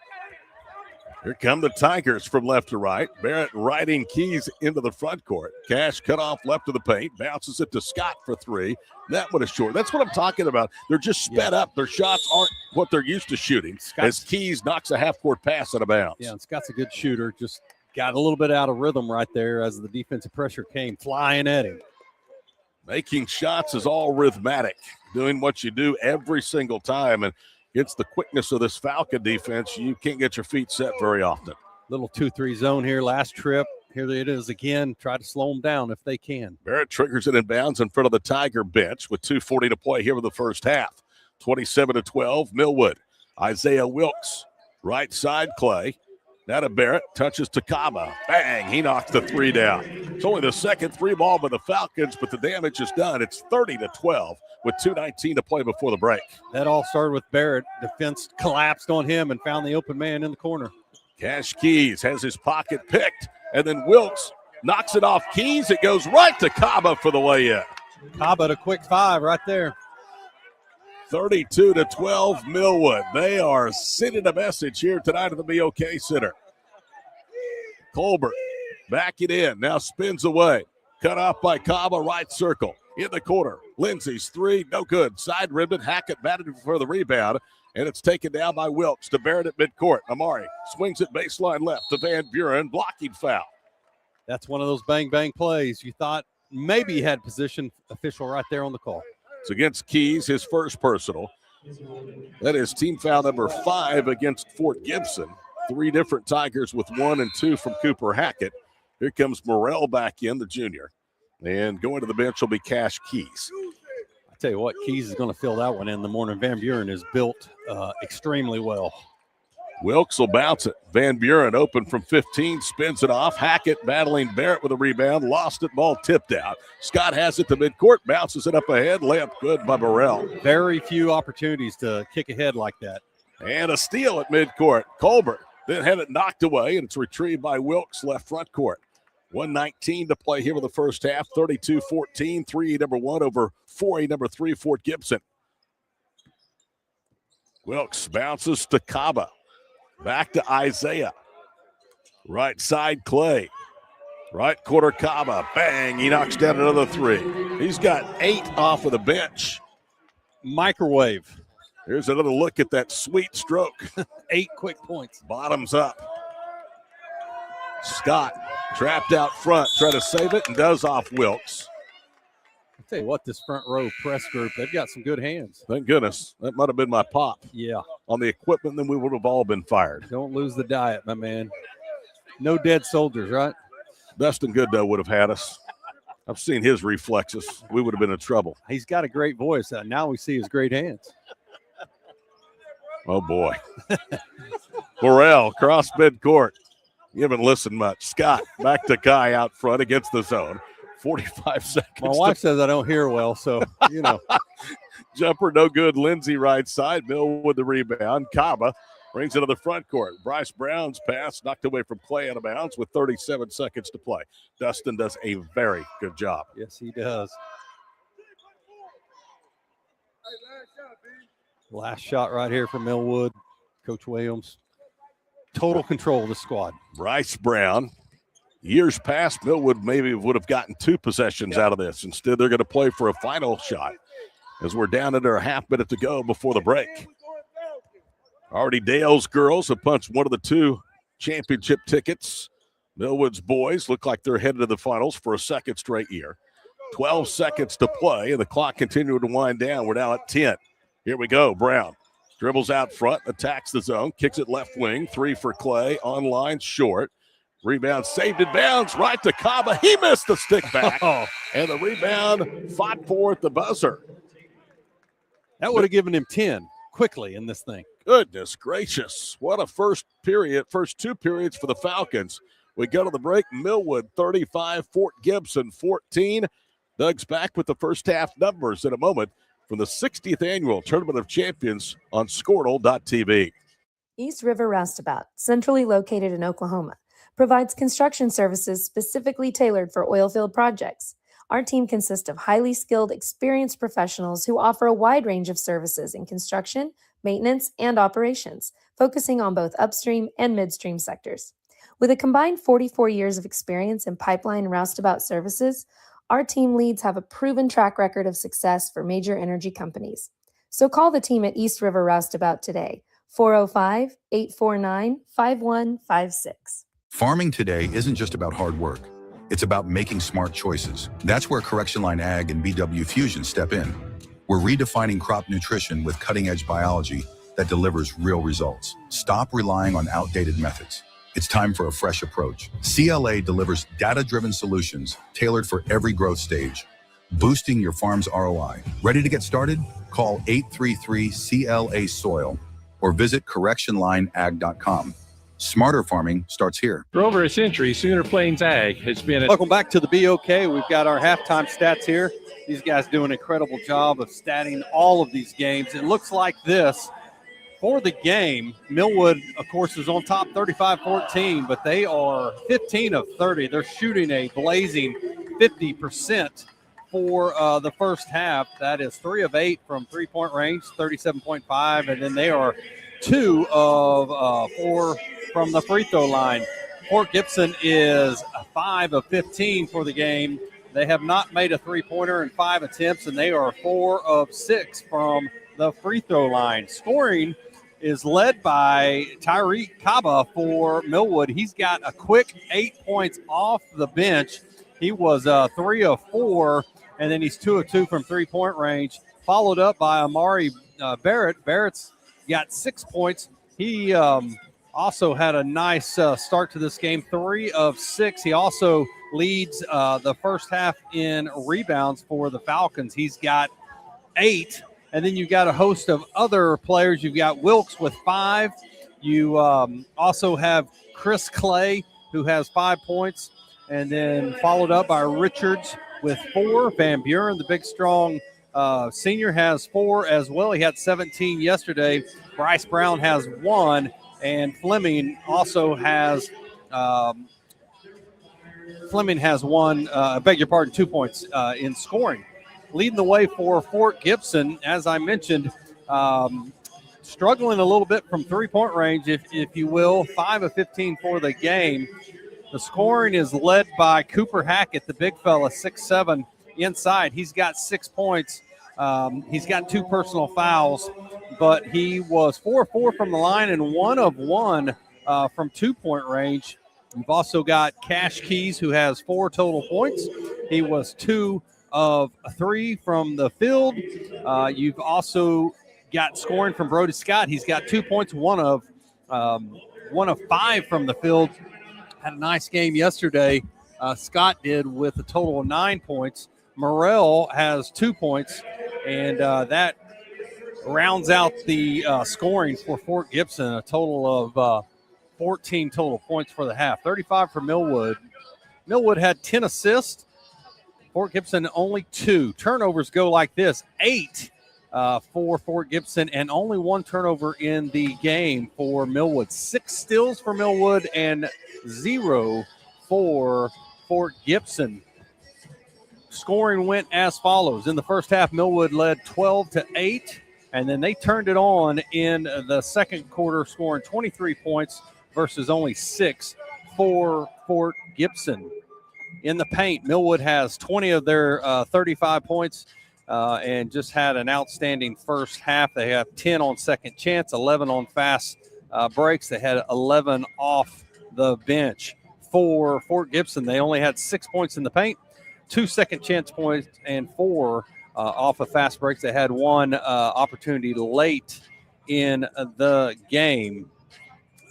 Here come the Tigers from left to right. Barrett riding Keys into the front court. Cash cut off left of the paint. Bounces it to Scott for three. That one is short. That's what I'm talking about. They're just sped up. Their shots aren't what they're used to shooting. As Keys knocks a half-court pass out of bounds. Yeah, and Scott's a good shooter. Just got a little bit out of rhythm right there as the defensive pressure came flying at him. Making shots is all rhythmic. Doing what you do every single time. And it's the quickness of this Falcon defense. You can't get your feet set very often. Little 2-3 zone here last trip. Here it is again. Try to slow them down if they can. Barrett triggers it in bounds in front of the Tiger bench with 2:40 to play here in the first half. 27-12, Millwood. Isaiah Wilkes, right side Clay. Now to Barrett, touches to Kaba. Bang, he knocks the three down. It's only the second three ball by the Falcons, but the damage is done. It's 30-12 with 2:19 to play before the break. That all started with Barrett. Defense collapsed on him and found the open man in the corner. Cash Keys has his pocket picked, and then Wilkes knocks it off Keys. It goes right to Kaba for the layup. Kaba, a quick five right there. 32-12, Millwood. They are sending a message here tonight at the BOK Center. Colbert back it in. Now spins away. Cut off by Kaba, right circle. In the corner. Lindsey's three, no good. Side ribbon. Hackett batted for the rebound. And it's taken down by Wilkes to Barrett at midcourt. Amari swings it baseline left to Van Buren. Blocking foul. That's one of those bang-bang plays. You thought maybe he had position official right there on the call. It's against Keys, his first personal. That is team foul number 5 against Fort Gibson. 3 different Tigers with 1 and 2 from Cooper Hackett. Here comes Morrell back in, the junior. And going to the bench will be Cash Keys. I tell you what, Keys is going to fill that one in the morning. Van Buren is built extremely well. Wilkes will bounce it. Van Buren open from 15, spins it off. Hackett battling Barrett with a rebound. Lost it, ball tipped out. Scott has it to midcourt, bounces it up ahead. Layup good by Morrell. Very few opportunities to kick ahead like that. And a steal at midcourt. Colbert then had it knocked away, and it's retrieved by Wilkes, left front court. 1:19 to play here with the first half. 32-14, 3A number 1 over 4A number 3, Fort Gibson. Wilkes bounces to Kaba. Back to Isaiah. Right side, Clay. Right quarter, Kaba. Bang, he knocks down another 3. He's got 8 off of the bench. Microwave. Here's another look at that sweet stroke. 8 quick points. Bottoms up. Scott trapped out front, try to save it, and does off Wilkes. I'll tell you what, this front row press group, they've got some good hands. Thank goodness. That might have been my pop. Yeah. On the equipment, then we would have all been fired. Don't lose the diet, my man. No dead soldiers, right? Dustin Gooddoe would have had us. I've seen his reflexes. We would have been in trouble. He's got a great voice. Now we see his great hands. Oh, boy. Morrell, cross midcourt. You haven't listened much. Scott, back to Kai out front against the zone. 45 seconds. My wife says I don't hear well, so, you know. Jumper, no good. Lindsey, right side. Mill with the rebound. Kaba brings it to the front court. Bryce Brown's pass knocked away from Clay out of bounds with 37 seconds to play. Dustin does a very good job. Yes, he does. Last shot right here from Millwood. Coach Williams. Total control of the squad. Bryce Brown. Years past, Millwood maybe would have gotten 2 possessions out of this. Instead, they're going to play for a final shot as we're down under a half minute to go before the break. Already Dale's girls have punched one of the 2 championship tickets. Millwood's boys look like they're headed to the finals for a second straight year. 12 seconds to play, and the clock continuing to wind down. We're now at 10. Here we go. Brown dribbles out front, attacks the zone, kicks it left wing. 3 for Clay, online, short. Rebound saved in bounds, right to Kaba. He missed the stick back. And the rebound fought for at the buzzer. That would have given him 10 quickly in this thing. Goodness gracious. What a first 2 periods for the Falcons. We go to the break. Millwood 35, Fort Gibson 14. Doug's back with the first half numbers in a moment from the 60th Annual Tournament of Champions on Squirtle.tv. East River Roustabout, centrally located in Oklahoma, provides construction services specifically tailored for oilfield projects. Our team consists of highly skilled, experienced professionals who offer a wide range of services in construction, maintenance, and operations. focusing on both upstream and midstream sectors. With a combined 44 years of experience in pipeline and roustabout services, our team leads have a proven track record of success for major energy companies. So call the team at East River Roustabout today, 405-849-5156. Farming today isn't just about hard work. It's about making smart choices. That's where Correction Line Ag and BW Fusion step in. We're redefining crop nutrition with cutting-edge biology that delivers real results. Stop relying on outdated methods. It's time for a fresh approach. CLA delivers data-driven solutions tailored for every growth stage, boosting your farm's ROI. Ready to get started? Call 833-CLA-SOIL or visit correctionlineag.com. Smarter farming starts here. For over a century, Sooner Plains Ag has been Welcome back to the BOK. We've got our halftime stats here. These guys do an incredible job of statting all of these games. It looks like this. For the game, Millwood, of course, is on top 35-14, but they are 15 of 30. They're shooting a blazing 50% for the first half. That is 3 of 8 from three-point range, 37.5, and then they are 2 of 4 from the free throw line. Fort Gibson is 5 of 15 for the game. They have not made a three-pointer in 5 attempts, and they are 4 of 6 from the free throw line. Scoring is led by Tyreek Kaba for Millwood. He's got a quick 8 points off the bench. He was 3 of 4, and then he's 2 of 2 from three-point range, followed up by Amari Barrett. Barrett's got 6 points. He also had a nice start to this game, 3 of 6. He also leads the first half in rebounds for the Falcons. He's got 8. And then you've got a host of other players. You've got Wilkes with 5. You also have Chris Clay, who has 5 points, and then followed up by Richards with 4. Van Buren, the big, strong senior, has 4 as well. He had 17 yesterday. Bryce Brown has 1, and Fleming also has 1, 2 points in scoring. Leading the way for Fort Gibson, as I mentioned, struggling a little bit from three-point range, if you will, 5 of 15 for the game. The scoring is led by Cooper Hackett, the big fella, 6'7", inside. He's got 6 points. He's got 2 personal fouls, but he was 4 of 4 from the line and 1 of 1 from two-point range. You've also got Cash Keys, who has 4 total points. He was 2 of 3 from the field. You've also got scoring from Brody Scott. He's got 2 points, 1 of 5 from the field. Had a nice game yesterday. Scott did with a total of 9 points. Morrell has 2 points, and that rounds out the scoring for Fort Gibson, a total of 14 total points for the half. 35 for Millwood. Millwood had 10 assists. Fort Gibson only 2. Turnovers go like this: 8 for Fort Gibson and only 1 turnover in the game for Millwood. 6 steals for Millwood and 0 for Fort Gibson. Scoring went as follows. In the first half, Millwood led 12-8, and then they turned it on in the second quarter, scoring 23 points versus only 6 for Fort Gibson. In the paint, Millwood has 20 of their 35 points and just had an outstanding first half. They have 10 on second chance, 11 on fast breaks. They had 11 off the bench. For Fort Gibson, they only had 6 points in the paint, 2 second chance points, and 4 off of fast breaks. They had 1 opportunity late in the game.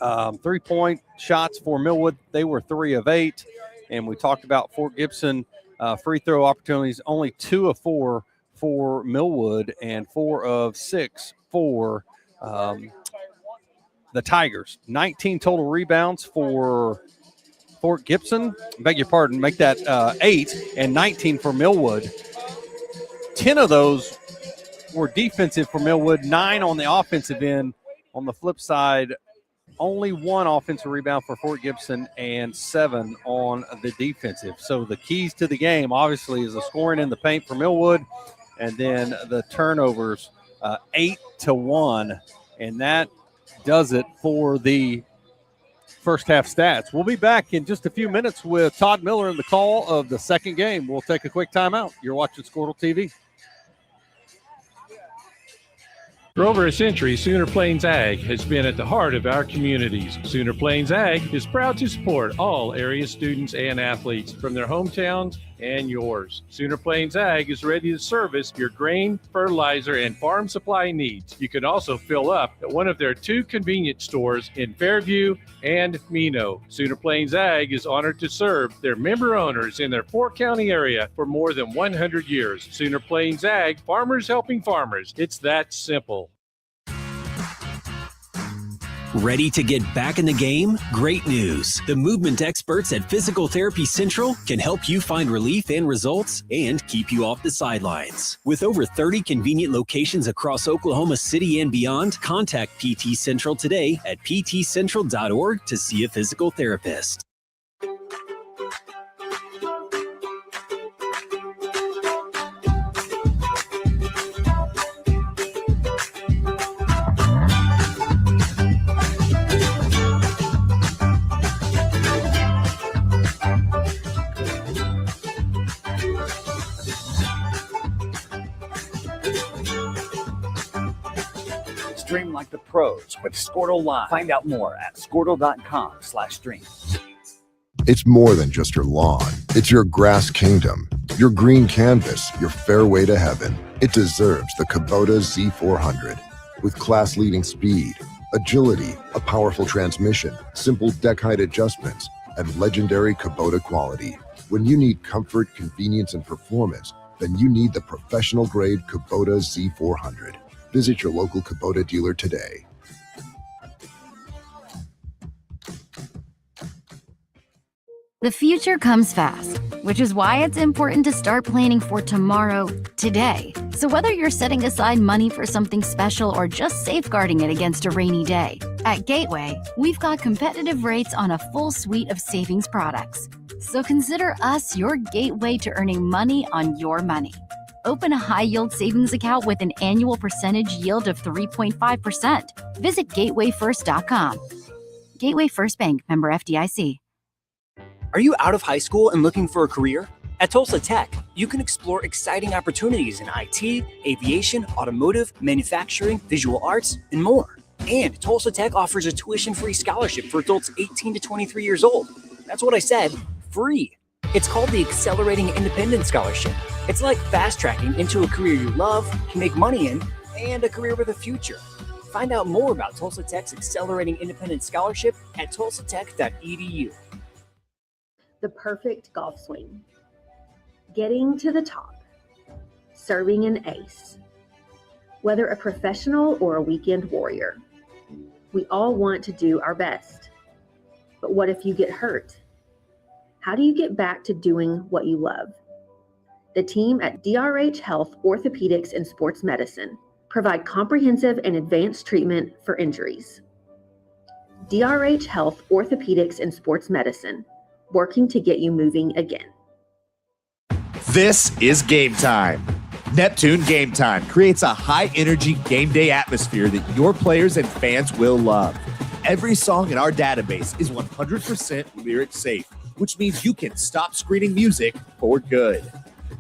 3-point shots for Millwood, they were 3 of 8. And we talked about Fort Gibson free throw opportunities, only 2 of 4 for Millwood and 4 of 6 for the Tigers. 19 total rebounds for Fort Gibson. Beg your pardon, make that 8, and 19 for Millwood. 10 of those were defensive for Millwood, 9 on the offensive end. On the flip side, only 1 offensive rebound for Fort Gibson and 7 on the defensive. So the keys to the game, obviously, is the scoring in the paint for Millwood, and then the turnovers, 8-1. And that does it for the first half stats. We'll be back in just a few minutes with Todd Miller in the call of the second game. We'll take a quick timeout. You're watching Squirtle TV. For over a century, Sooner Plains Ag has been at the heart of our communities. Sooner Plains Ag is proud to support all area students and athletes from their hometowns and yours. Sooner Plains Ag is ready to service your grain, fertilizer, and farm supply needs. You can also fill up at one of their 2 convenience stores in Fairview and Mino. Sooner Plains Ag is honored to serve their member owners in their 4-county area for more than 100 years. Sooner Plains Ag, farmers helping farmers. It's that simple. Ready to get back in the game? Great news. The movement experts at Physical Therapy Central can help you find relief and results and keep you off the sidelines. With over 30 convenient locations across Oklahoma City and beyond, contact PT Central today at ptcentral.org to see a physical therapist. Stream like the pros with Squirtle Live. Find out more at squirtle.com/stream. It's more than just your lawn. It's your grass kingdom, your green canvas, your fairway to heaven. It deserves the Kubota Z400. With class-leading speed, agility, a powerful transmission, simple deck height adjustments, and legendary Kubota quality. When you need comfort, convenience, and performance, then you need the professional-grade Kubota Z400. Visit your local Kubota dealer today. The future comes fast, which is why it's important to start planning for tomorrow, today. So whether you're setting aside money for something special or just safeguarding it against a rainy day, at Gateway, we've got competitive rates on a full suite of savings products. So consider us your gateway to earning money on your money. Open a high-yield savings account with an annual percentage yield of 3.5%. Visit gatewayfirst.com. Gateway First Bank, member FDIC. Are you out of high school and looking for a career? At Tulsa Tech, you can explore exciting opportunities in IT, aviation, automotive, manufacturing, visual arts, and more. And Tulsa Tech offers a tuition-free scholarship for adults 18 to 23 years old. That's what I said, free. It's called the Accelerating Independence Scholarship. It's like fast-tracking into a career you love, can make money in, and a career with a future. Find out more about Tulsa Tech's Accelerating Independence Scholarship at tulsatech.edu. The perfect golf swing. Getting to the top. Serving an ace. Whether a professional or a weekend warrior, we all want to do our best. But what if you get hurt? How do you get back to doing what you love? The team at DRH Health Orthopedics and Sports Medicine provide comprehensive and advanced treatment for injuries. DRH Health Orthopedics and Sports Medicine, working to get you moving again. This is Game Time. Neptune Game Time creates a high-energy game day atmosphere that your players and fans will love. Every song in our database is 100% lyric safe, which means you can stop screening music for good.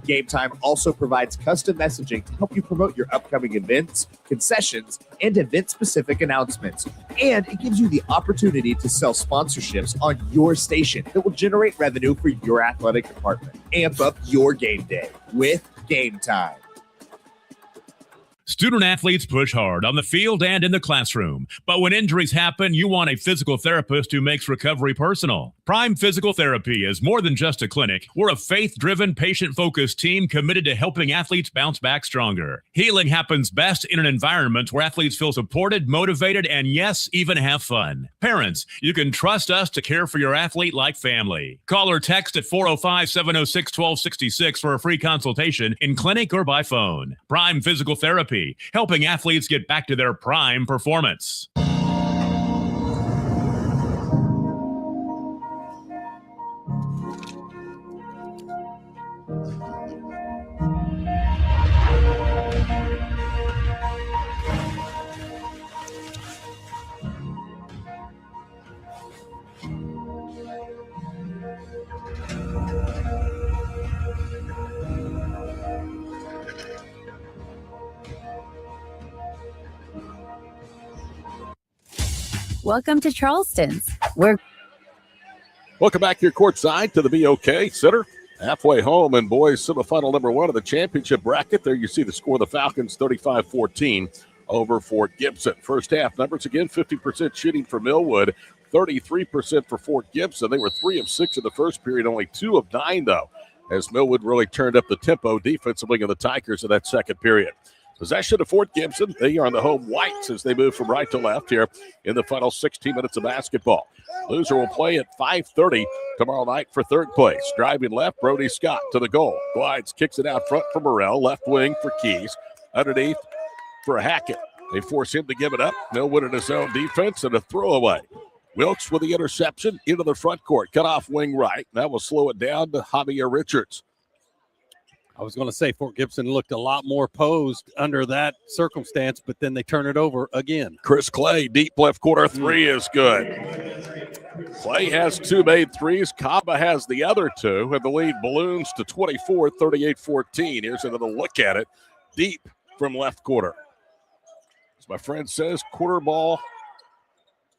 Game Time also provides custom messaging to help you promote your upcoming events, concessions, and event-specific announcements. And it gives you the opportunity to sell sponsorships on your station that will generate revenue for your athletic department. Amp up your game day with Game Time. Student athletes push hard on the field and in the classroom. But when injuries happen, you want a physical therapist who makes recovery personal. Prime Physical Therapy is more than just a clinic. We're a faith-driven, patient-focused team committed to helping athletes bounce back stronger. Healing happens best in an environment where athletes feel supported, motivated, and yes, even have fun. Parents, you can trust us to care for your athlete like family. Call or text at 405-706-1266 for a free consultation in clinic or by phone. Prime Physical Therapy, helping athletes get back to their prime performance. Welcome to Charleston's. Welcome back here courtside to the BOK Center. Halfway home in boys semifinal number 1 of the championship bracket. There you see the score of the Falcons 35-14 over Fort Gibson. First half numbers again, 50% shooting for Millwood, 33% for Fort Gibson. They were 3 of 6 in the first period, only 2 of 9 though, as Millwood really turned up the tempo defensively in the Tigers in that second period. Possession of Fort Gibson. They are on the home whites as they move from right to left here in the final 16 minutes of basketball. Loser will play at 5:30 tomorrow night for third place. Driving left, Brody Scott to the goal. Glides, kicks it out front for Morrell. Left wing for Keys. Underneath for Hackett. They force him to give it up. Millwood in his own defense and a throwaway. Wilkes with the interception into the front court. Cut off wing right. That will slow it down to Javier Richards. I was going to say Fort Gibson looked a lot more posed under that circumstance, but then they turn it over again. Chris Clay, deep left corner three is good. Clay has 2 made threes. Kaba has the other 2, and the lead balloons to 24, 38-14. Here's another look at it. Deep from left corner. As my friend says, quarter ball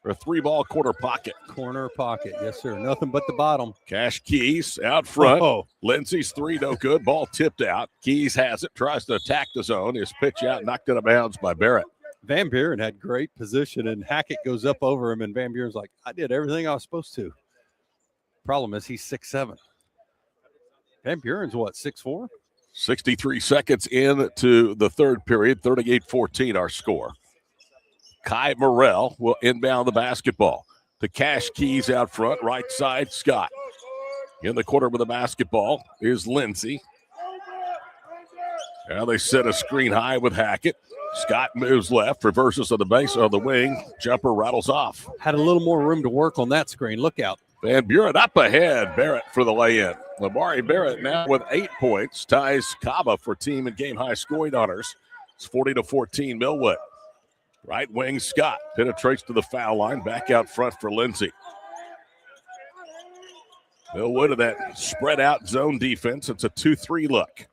or 3-ball quarter pocket. Corner pocket, yes, sir. Nothing but the bottom. Cash Keys out front. Oh. Lindsey's 3, no good. Ball tipped out. Keys has it, tries to attack the zone. His pitch out, knocked out of bounds by Barrett. Van Buren had great position, and Hackett goes up over him, and Van Buren's like, I did everything I was supposed to. Problem is he's 6'7". Van Buren's what, 6'4"? 63 seconds into the third period, 38-14 our score. Kai Morrell will inbound the basketball to Cash Keys out front, right side, Scott. In the corner with the basketball is Lindsey. Now they set a screen high with Hackett. Scott moves left, reverses on the base on the wing. Jumper rattles off. Had a little more room to work on that screen. Look out. Van Buren up ahead. Barrett for the lay-in. Lamari Barrett now with 8 points. Ties Kaba for team and game high scoring honors. It's 40-14 Millwood. Right wing Scott penetrates to the foul line. Back out front for Lindsey. Millwood of that spread out zone defense. It's a 2-3 look.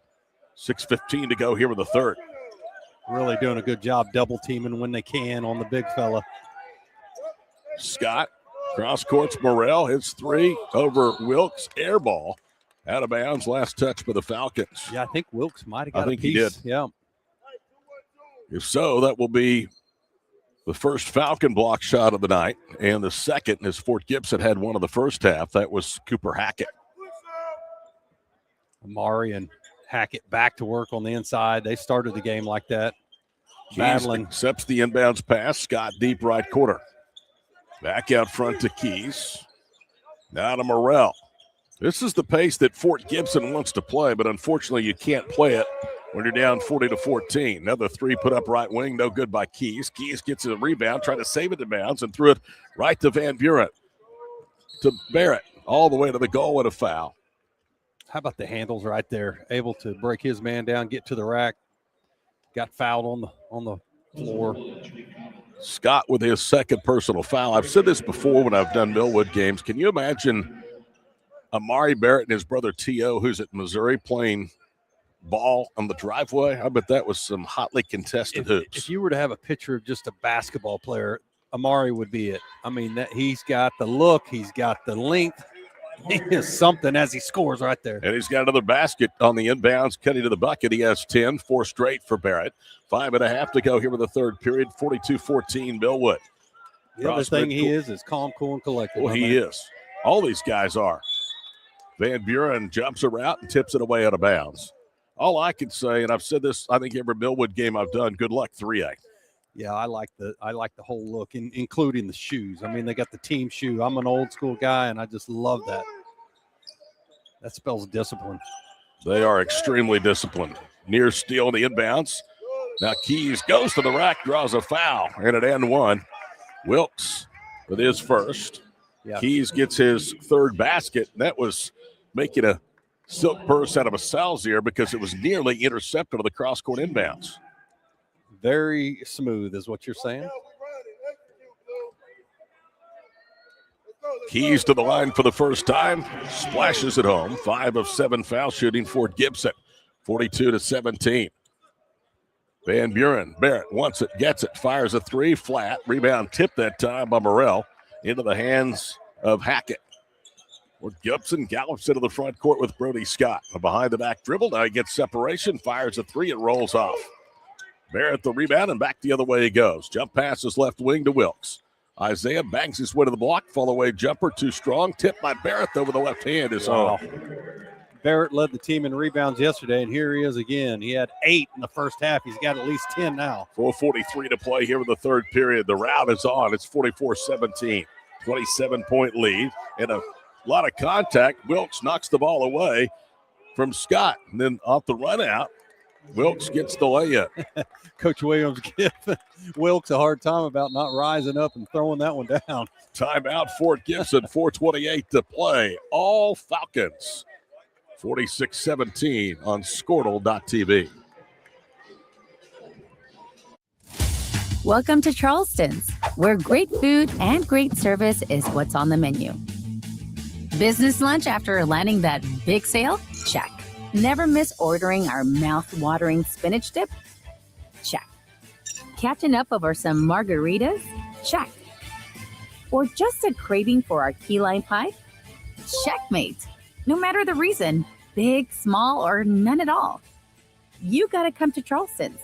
6:15 to go here in the third. Really doing a good job double teaming when they can on the big fella. Scott cross courts Morrell. Hits 3 over Wilkes. Air ball. Out of bounds. Last touch by the Falcons. Yeah, I think Wilkes might have got I think a piece. he did. Yeah. If so, that will be the first Falcon block shot of the night, and the second, as Fort Gibson had one of the first half, that was Cooper Hackett. Amari and Hackett back to work on the inside. They started the game like that. Keys Battling. accepts the inbounds pass. Scott deep right corner. Back out front to Keys. Now to Morrell. This is the pace that Fort Gibson wants to play, but unfortunately you can't play it when you're down 40-14. Another 3 put up right wing, no good by Keys. Keys gets a rebound, trying to save it to bounds, and threw it right to Van Buren. To Barrett, all the way to the goal with a foul. How about the handles right there? Able to break his man down, get to the rack. Got fouled on the floor. Scott with his second personal foul. I've said this before when I've done Millwood games. Can you imagine Amari Barrett and his brother T.O., who's at Missouri, playing ball on the driveway? I bet that was some hotly contested hoops. If you were to have a picture of just a basketball player, Amari would be it. I mean, he's got the look, he's got the length. He is something as he scores right there. And he's got another basket on the inbounds, cutting to the bucket. He has 10, 4 straight for Barrett. 5.5 to go here with the third period. 42-14 Millwood. The other thing he is calm, cool, and collected. Well, he is. All these guys are. Van Buren jumps around and tips it away out of bounds. All I can say, and I've said this, I think every Millwood game I've done, good luck 3A. Yeah, I like the whole look, including the shoes. I mean, they got the team shoe. I'm an old school guy, and I just love that. That spells discipline. They are extremely disciplined. Near steal the inbounds. Now Keys goes to the rack, draws a foul, and at end one, Wilkes with his first. Yeah. Keys gets his third basket. That was making a silk purse out of a Salzier because it was nearly intercepted on the cross-court inbounds. Very smooth is what you're saying. Keys to the line for the first time. Splashes it home. 5 of 7 foul shooting for Gibson. 42-17. Van Buren, Barrett wants it, gets it, fires a three, flat. Rebound tipped that time by Morrell into the hands of Hackett. Fort Gibson gallops into the front court with Brody Scott. A behind-the-back dribble. Now he gets separation, fires a three, it rolls off. Barrett the rebound, and back the other way he goes. Jump pass his left wing to Wilkes. Isaiah bangs his way to the block. Fall away jumper, too strong. Tipped by Barrett over the left hand is on. Barrett led the team in rebounds yesterday, and here he is again. He had 8 in the first half. He's got at least 10 now. 4:43 to play here in the third period. The rout is on. It's 44-17. 27-point lead. And a lot of contact. Wilkes knocks the ball away from Scott. And then off the run out, Wilkes gets the layup. Coach Williams giving Wilkes a hard time about not rising up and throwing that one down. Timeout, Fort Gibson, 4:28 to play. All Falcons, 46-17 on Squirtle.tv. Welcome to Charleston's, where great food and great service is what's on the menu. Business lunch after landing that big sale? Check. Never miss ordering our mouth-watering spinach dip? Check. Catching up over some margaritas? Check. Or just a craving for our key lime pie? Checkmate. No matter the reason, big, small, or none at all, you gotta come to Charleston's.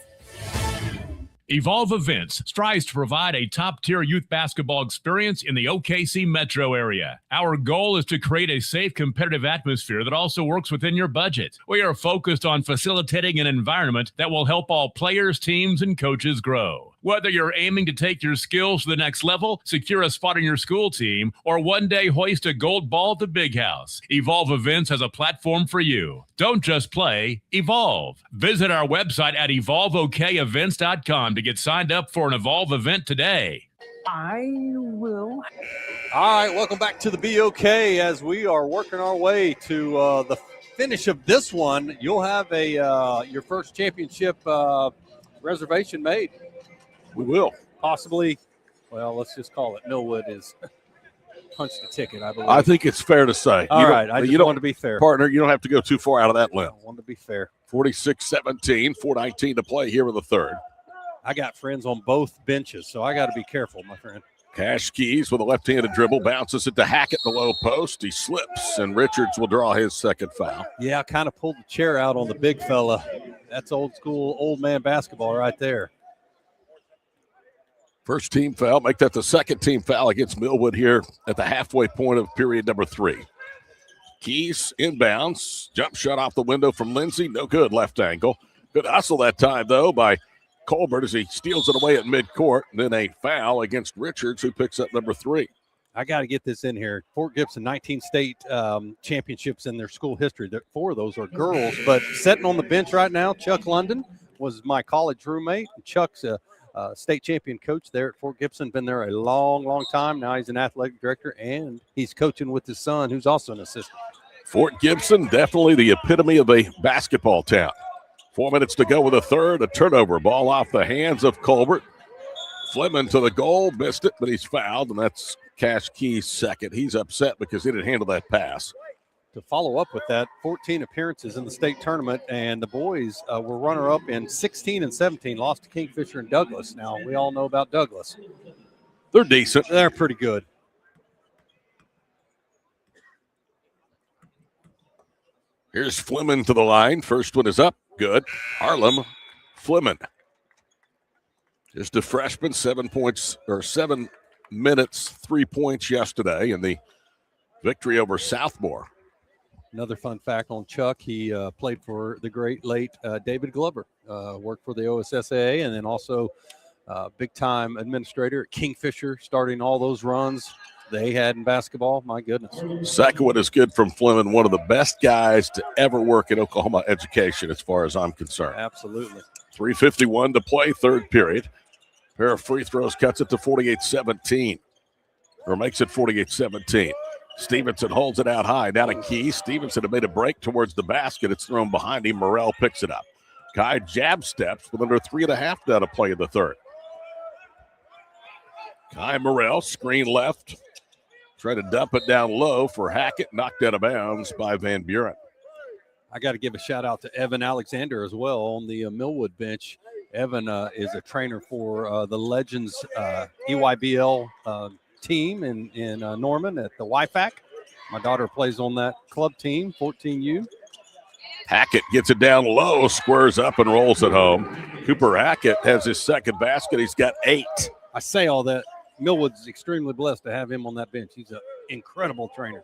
Evolve Events strives to provide a top-tier youth basketball experience in the OKC metro area. Our goal is to create a safe, competitive atmosphere that also works within your budget. We are focused on facilitating an environment that will help all players, teams, and coaches grow. Whether you're aiming to take your skills to the next level, secure a spot on your school team, or one day hoist a gold ball at the big house, Evolve Events has a platform for you. Don't just play, evolve. Visit our website at evolveokevents.com to get signed up for an Evolve event today. I will. All right, welcome back to the BOK as we are working our way to the finish of this one. You'll have a your first championship reservation made. We will. Possibly, well, let's just call it Millwood is punched the ticket, I believe. I think it's fair to say. All right, I just want to be fair. Partner, you don't have to go too far out of that limb. I want to be fair. 46-17, 4:19 to play here in the third. I got friends on both benches, so I got to be careful, my friend. Cash Keys with a left-handed dribble, bounces it to Hackett in the low post. He slips, and Richards will draw his second foul. Yeah, I kind of pulled the chair out on the big fella. That's old school, old man basketball right there. First team foul, make that the second team foul against Millwood here at the halfway point of period number 3. Keys inbounds, jump shot off the window from Lindsay, no good, left angle. Good hustle that time, though, by Colbert as he steals it away at midcourt. Then a foul against Richards, who picks up number 3. I got to get this in here. Fort Gibson, 19 state championships in their school history. 4 of those are girls, but sitting on the bench right now, Chuck London was my college roommate. Chuck's a state champion coach there at Fort Gibson, been there a long, long time. Now he's an athletic director, and he's coaching with his son, who's also an assistant. Fort Gibson, definitely the epitome of a basketball town. 4 minutes to go with a third, a turnover. Ball off the hands of Colbert. Fleming to the goal, missed it, but he's fouled, and that's Cash Keys' second. He's upset because he didn't handle that pass. To follow up with that, 14 appearances in the state tournament, and the boys were runner-up in 16 and 17, lost to Kingfisher and Douglas. Now, we all know about Douglas. They're decent. They're pretty good. Here's Fleming to the line. First one is up. Good. Harlem Fleming. Just a freshman, 7 minutes, 3 points yesterday in the victory over Southmore. Another fun fact on Chuck, he played for the great late David Glover, worked for the OSSAA, and then also big-time administrator at Kingfisher, starting all those runs they had in basketball. My goodness. Second one is good from Fleming, one of the best guys to ever work in Oklahoma education as far as I'm concerned. Absolutely. 3:51 to play, third period. Pair of free throws cuts it to 48-17, or makes it 48-17. Stevenson holds it out high. Down to Keys. Stevenson had made a break towards the basket. It's thrown behind him. Morrell picks it up. Kai jab steps with under 3.5 down to play in the third. Kai Morrell, screen left. Try to dump it down low for Hackett. Knocked out of bounds by Van Buren. I got to give a shout out to Evan Alexander as well on the Millwood bench. Evan is a trainer for the Legends EYBL team in Norman at the YFAC. My daughter plays on that club team, 14U. Hackett gets it down low, squares up and rolls it home. Cooper Hackett has his second basket. He's got 8. I say all that. Millwood's extremely blessed to have him on that bench. He's an incredible trainer.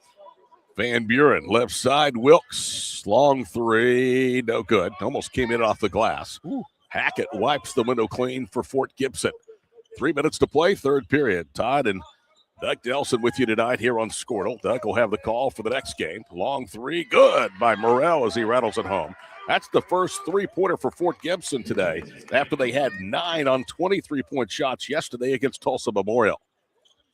Van Buren, left side, Wilkes, long three, no good. Almost came in off the glass. Ooh. Hackett wipes the window clean for Fort Gibson. 3 minutes to play, third period. Todd and Doug Delson with you tonight here on Squirtle. Doug will have the call for the next game. Long three, good by Morrell as he rattles it home. That's the first three-pointer for Fort Gibson today after they had 9 on 23-point shots yesterday against Tulsa Memorial.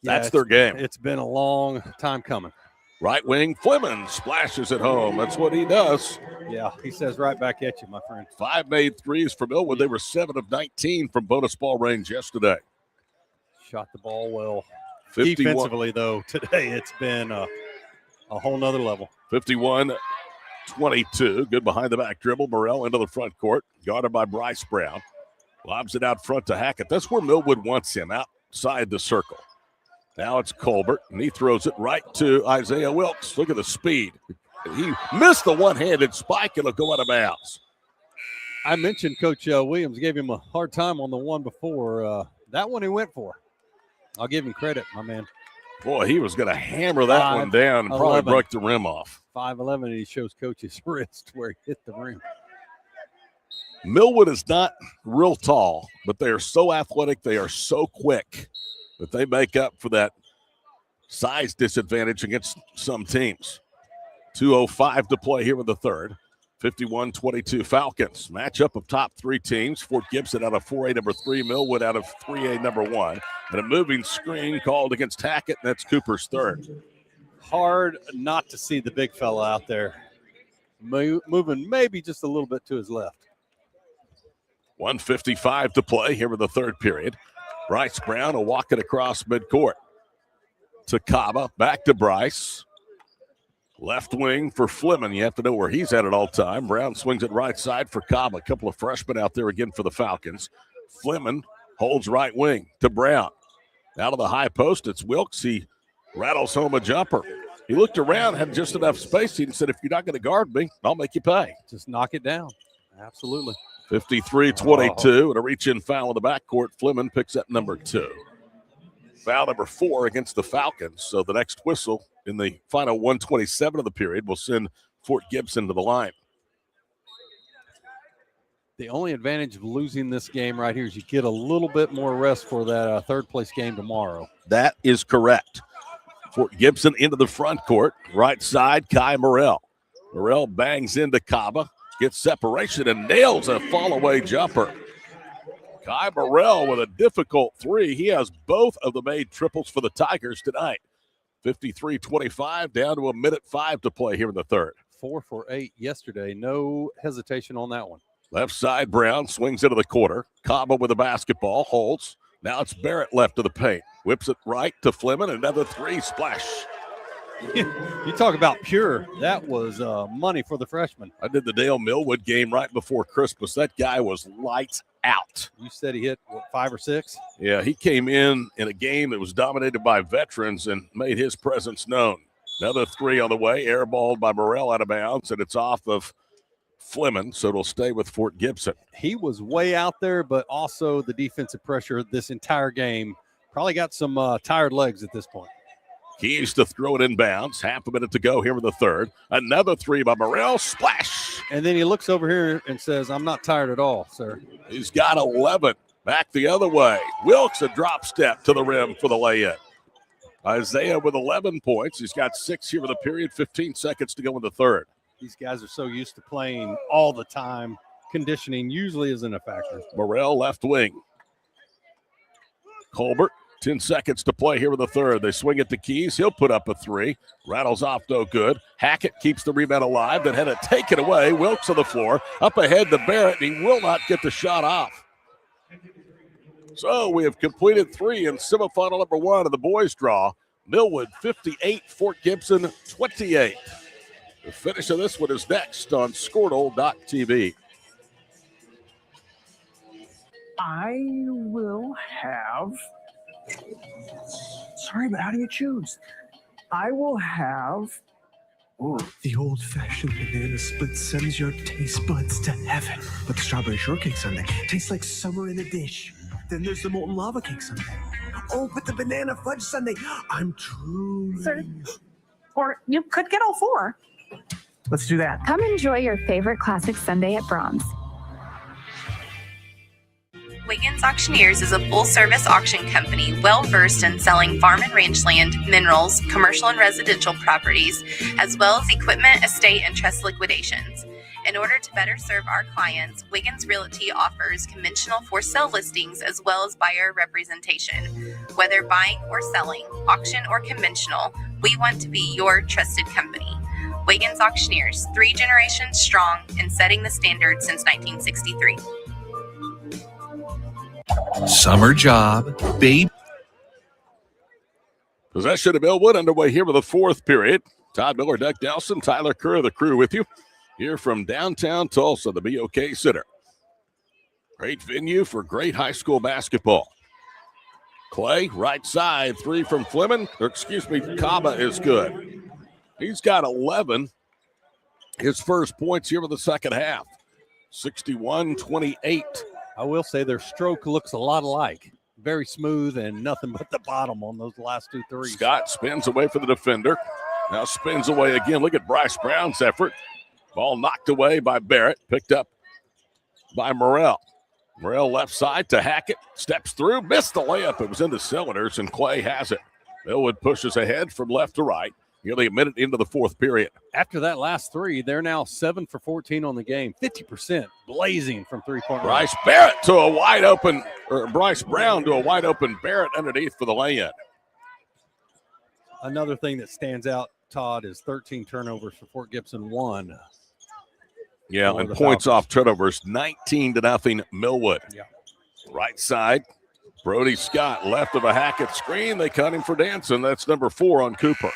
That's their game. It's been a long time coming. Right wing, Fleming splashes it home. That's what he does. Yeah, he says right back at you, my friend. 5 made threes for Millwood. They were 7 of 19 from bonus ball range yesterday. Shot the ball well. 51. Defensively, though, today it's been a whole nother level. 51-22. Good behind the back dribble. Morrell into the front court. Guarded by Bryce Brown. Lobs it out front to Hackett. That's where Millwood wants him, outside the circle. Now it's Colbert, and he throws it right to Isaiah Wilkes. Look at the speed. He missed the one-handed spike, and it'll go out of bounds. I mentioned Coach Williams gave him a hard time on the one before. That one he went for. I'll give him credit, my man. Boy, he was going to hammer that one down and probably broke the rim off. 5'11", and he shows Coach's wrist where he hit the rim. Millwood is not real tall, but they are so athletic. They are so quick that they make up for that size disadvantage against some teams. 2:05 to play here in the third. 51-22 Falcons. Matchup of top 3 teams. Fort Gibson out of 4A number 3, Millwood out of 3A number 1. And a moving screen called against Hackett, and that's Cooper's third. Hard not to see the big fella out there moving maybe just a little bit to his left. 1:55 to play here in the third period. Bryce Brown will walk it across midcourt to Kaba, back to Bryce. Left wing for Fleming. You have to know where he's at all time. Brown swings it right side for Kaba. A couple of freshmen out there again for the Falcons. Fleming holds right wing to Brown. Out of the high post, it's Wilkes. He rattles home a jumper. He looked around, had just enough space. He said, if you're not going to guard me, I'll make you pay. Just knock it down. Absolutely. 53-22, and a reach-in foul in the backcourt. Fleming picks up number 2. Foul number 4 against the Falcons. So the next whistle in the final 1:27 of the period will send Fort Gibson to the line. The only advantage of losing this game right here is you get a little bit more rest for that third-place game tomorrow. That is correct. Fort Gibson into the front court. Right side, Kai Morrell. Morrell bangs into Kaba. Gets separation and nails a fall-away jumper. Kai Morrell with a difficult 3. He has both of the made triples for the Tigers tonight. 53-25, down to 1:05 to play here in the third. 4 for 8 yesterday. No hesitation on that one. Left side, Brown swings into the quarter. Kaba with the basketball, holds. Now it's Barrett left of the paint. Whips it right to Fleming. Another 3, splash. You talk about pure. That was money for the freshman. I did the Dale Millwood game right before Christmas. That guy was lights out. You said he hit, 5 or 6? Yeah, he came in a game that was dominated by veterans and made his presence known. Another 3 on the way, airballed by Morrell out of bounds, and it's off of Fleming, so it'll stay with Fort Gibson. He was way out there, but also the defensive pressure this entire game probably got some tired legs at this point. Keys to throw it in bounds. Half a minute to go here in the third. Another 3 by Morrell. Splash. And then he looks over here and says, I'm not tired at all, sir. He's got 11. Back the other way. Wilkes a drop step to the rim for the lay-in. Isaiah with 11 points. He's got 6 here in the period. 15 seconds to go in the third. These guys are so used to playing all the time. Conditioning usually isn't a factor. Morrell left wing. Colbert. 10 seconds to play here in the third. They swing it to Keys. He'll put up a 3. Rattles off, no good. Hackett keeps the rebound alive, then had it taken away. Wilkes on the floor. Up ahead to Barrett, and he will not get the shot off. So we have completed 3 in semifinal number 1 of the boys draw. Millwood 58, Fort Gibson 28. The finish of this one is next on Squirtle.tv. I will have. Sorry, but how do you choose? I will have. Ooh. The old-fashioned banana split sends your taste buds to heaven. But the strawberry shortcake sundae tastes like summer in a dish. Then there's the molten lava cake sundae. Oh, but the banana fudge sundae. I'm truly. Sir, or you could get all four. Let's do that. Come enjoy your favorite classic sundae at Brahms. Wiggins Auctioneers is a full-service auction company well-versed in selling farm and range land, minerals, commercial and residential properties, as well as equipment, estate, and trust liquidations. In order to better serve our clients, Wiggins Realty offers conventional for-sale listings as well as buyer representation. Whether buying or selling, auction or conventional, we want to be your trusted company. Wiggins Auctioneers, 3 generations strong and setting the standard since 1963. Summer job, babe. Possession of Millwood underway here with the fourth period. Todd Miller, Doug Nelson, Tyler Kerr, the crew with you here from downtown Tulsa, the BOK Center. Great venue for great high school basketball. Clay, right side, 3 from Fleming. Kaba is good. He's got 11. His first points here in the second half. 61-28. I will say their stroke looks a lot alike. Very smooth and nothing but the bottom on those last 2 threes. Scott spins away for the defender. Now spins away again. Look at Bryce Brown's effort. Ball knocked away by Barrett. Picked up by Morrell. Morrell left side to Hackett. Steps through. Missed the layup. It was in the cylinders, and Clay has it. Millwood pushes ahead from left to right. Nearly a minute into the fourth period. After that last 3, they're now 7 for 14 on the game. 50% blazing from three-point Bryce Barrett to a wide open, or Bryce Brown to a wide open Barrett underneath for the lay-in. Another thing that stands out, Todd, is 13 turnovers for Fort Gibson 1. Yeah, and points off turnovers, 19-0 Millwood. Yeah. Right side, Brody Scott, left of a Hackett screen. They cut him for dancing. That's number 4 on Cooper.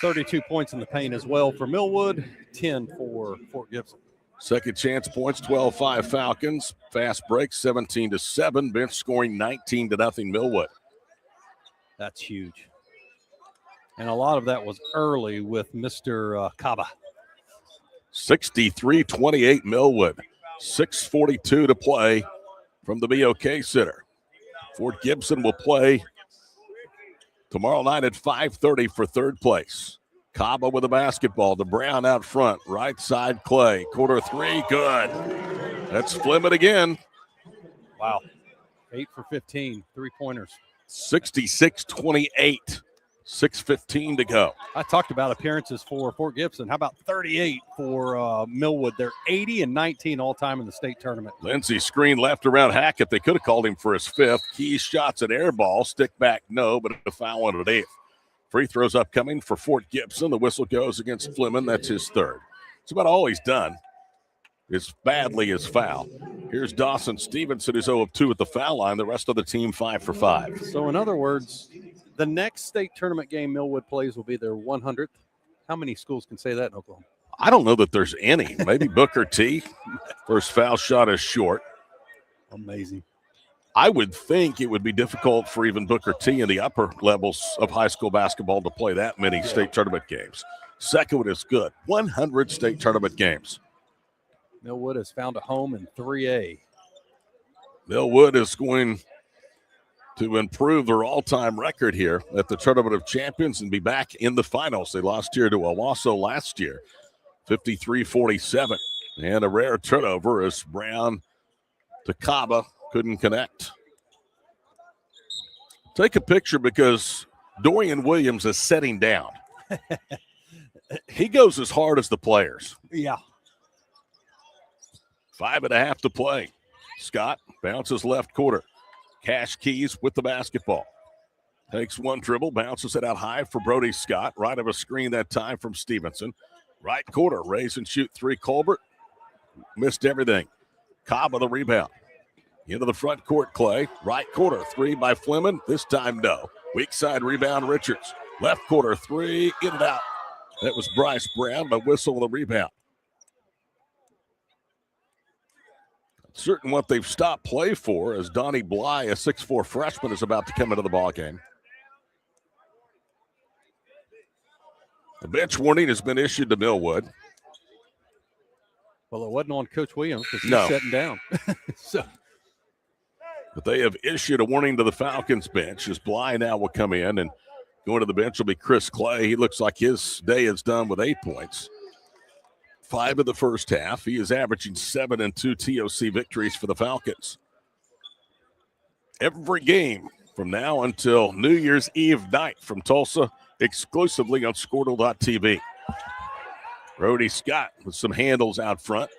32 points in the paint as well for Millwood, 10 for Fort Gibson. Second chance points, 12-5 Falcons. Fast break, 17-7. Bench scoring 19-0 Millwood. That's huge. And a lot of that was early with Mr. Kaba. 63-28 Millwood. 6:42 to play from the BOK Center. Fort Gibson will play tomorrow night at 5:30 for third place. Kaba with the basketball. The Brown out front. Right side Clay. Quarter 3. Good. That's Fleming again. Wow. 8 for 15. 3-pointers. 66-28. 6:15 to go. I talked about appearances for Fort Gibson. How about 38 for Millwood? They're 80-19 all-time in the state tournament. Lindsey screen left around Hackett. They could have called him for his 5th. Keys shots at air ball. Stick back, no, but a foul on an 8th. Free throws upcoming for Fort Gibson. The whistle goes against Fleming. That's his 3rd. It's about all he's done is badly as foul. Here's Dawson Stevenson, who's 0 of 2 at the foul line. The rest of the team 5 for 5. So in other words, the next state tournament game Millwood plays will be their 100th. How many schools can say that in Oklahoma? I don't know that there's any. Maybe Booker T. First foul shot is short. Amazing. I would think it would be difficult for even Booker T in the upper levels of high school basketball to play that many state tournament games. Second one is good. 100 state tournament games. Millwood has found a home in 3A. Millwood is going to improve their all-time record here at the Tournament of Champions and be back in the finals. They lost here to Owasso last year, 53-47. And a rare turnover as Brown to Kaba couldn't connect. Take a picture because Dorian Williams is setting down. He goes as hard as the players. Yeah. 5.5 to play. Scott bounces left quarter. Cash Keys with the basketball. Takes one dribble, bounces it out high for Brody Scott. Right of a screen that time from Stevenson. Right quarter, raise and shoot 3 Colbert. Missed everything. Kaba the rebound. Into the front court, Clay. Right quarter, 3 by Fleming. This time, no. Weak side rebound, Richards. Left quarter, 3, in and out. That was Bryce Brown, but whistle with a rebound. certain what they've stopped play for, as Donnie Bly, a 6'4 freshman, is about to come into the ballgame. The bench warning has been issued to Millwood. Well, it wasn't on Coach Williams because he's No. sitting down. But they have issued a warning to the Falcons bench as Bly now will come in, and going to the bench will be Chris Clay. He looks like his day is done with 8 points. 5 in the first half. He is averaging 7 and 2 TOC victories for the Falcons. Every game from now until New Year's Eve night from Tulsa, exclusively on Squirtle.tv. Brody Scott with some handles out front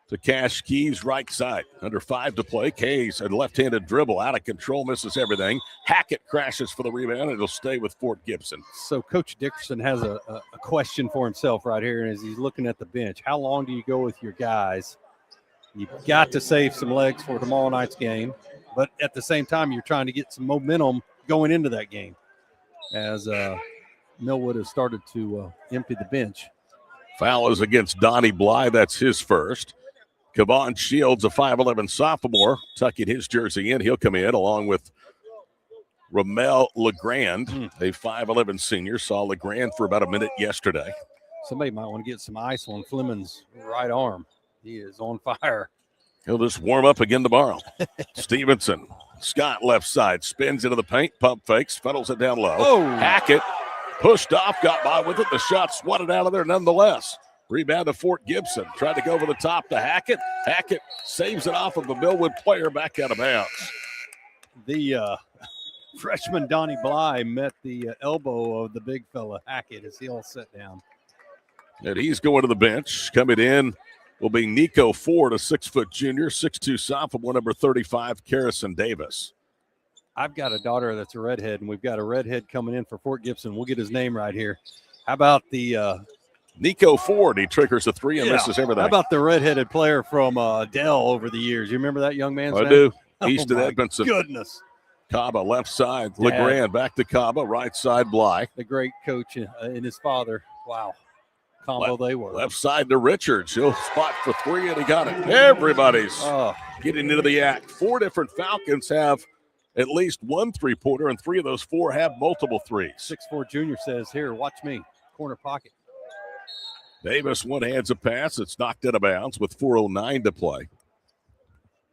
to Cash Keys right side. Under 5 to play. Kays, a left-handed dribble, out of control, misses everything. Hackett crashes for the rebound, and it'll stay with Fort Gibson. So Coach Dickerson has a question for himself right here as he's looking at the bench. How long do you go with your guys? You've got to save some legs for tomorrow night's game, but at the same time, you're trying to get some momentum going into that game as Millwood has started to empty the bench. Foul is against Donnie Bly. That's his first. Kevon Shields, a 5'11 sophomore, tucking his jersey in. He'll come in along with Ramel LeGrand, a 5'11 senior. Saw LeGrand for about a minute yesterday. Somebody might want to get some ice on Fleming's right arm. He is on fire. He'll just warm up again tomorrow. Stevenson, Scott left side, spins into the paint, pump fakes, funnels it down low. Oh. Hackett pushed off, got by with it. The shot swatted out of there nonetheless. Rebound to Fort Gibson. Tried to go over the top to Hackett. Hackett saves it off of a Millwood player back out of bounds. The freshman Donnie Bly met the elbow of the big fella Hackett as he all sat down. And he's going to the bench. Coming in will be Nico Ford, a 6-foot junior, 6'2 sophomore, number 35, Karrison Davis. I've got a daughter that's a redhead, and we've got a redhead coming in for Fort Gibson. We'll get his name right here. How about the Nico Ford? He triggers a 3 and misses everything. How about the redheaded player from Dell over the years? You remember that young man's I name? do. Oh, East of my Edmondson. Goodness. Kaba left side. LeGrand back to Kaba. Right side Bly. The great coach and his father. Wow. Combo they were. Left side to Richards. He'll spot for 3, and he got it. Everybody's getting into the act. 4 different Falcons have at least 1 3-pointer, and 3 of those 4 have multiple threes. 6'4" junior says, here, watch me. Corner pocket. Davis one-hands a pass. It's knocked out of bounds with 4:09 to play.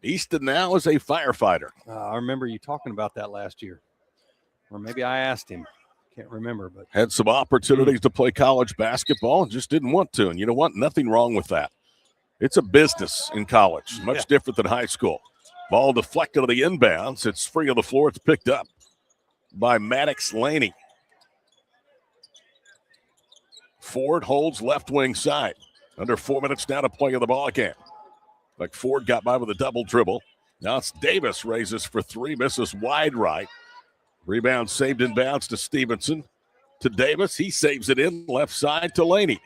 Easton now is a firefighter. I remember you talking about that last year. Or maybe I asked him. Can't remember. But had some opportunities to play college basketball and just didn't want to. And you know what? Nothing wrong with that. It's a business in college, much different than high school. Ball deflected to the inbounds. It's free on the floor. It's picked up by Maddox Laney. Ford holds left wing side. Under 4 minutes now to play in the ball game. Like Ford got by with a double dribble. Now it's Davis, raises for 3, misses wide right. Rebound saved in bounds to Stevenson. To Davis, he saves it in left side to Laney.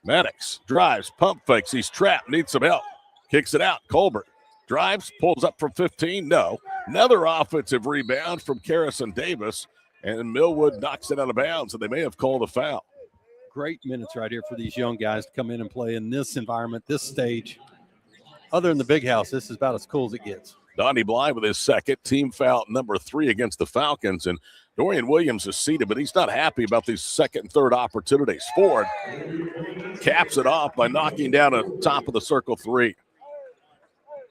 Maddox drives, pump fakes. He's trapped, needs some help. Kicks it out. Colbert drives, pulls up from 15. No. Another offensive rebound from Karrison Davis, and Millwood knocks it out of bounds, and they may have called a foul. Great minutes right here for these young guys to come in and play in this environment, this stage. Other than the big house, this is about as cool as it gets. Donnie Bly with his second team foul, number 3 against the Falcons, and Dorian Williams is seated, but he's not happy about these second and third opportunities. Ford caps it off by knocking down a top of the circle 3.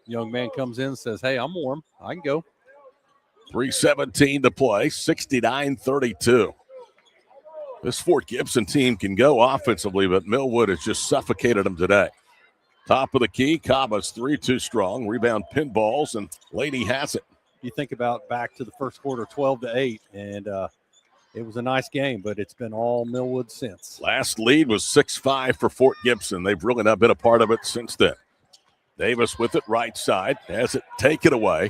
Young man comes in and says, hey, I'm warm. I can go. 3:17 to play, 69-32. This Fort Gibson team can go offensively, but Millwood has just suffocated them today. Top of the key, Kaba's 3 too strong. Rebound pinballs, and Laney has it. You think about back to the first quarter, 12-8, and it was a nice game, but it's been all Millwood since. Last lead was 6-5 for Fort Gibson. They've really not been a part of it since then. Davis with it right side, has it taken away.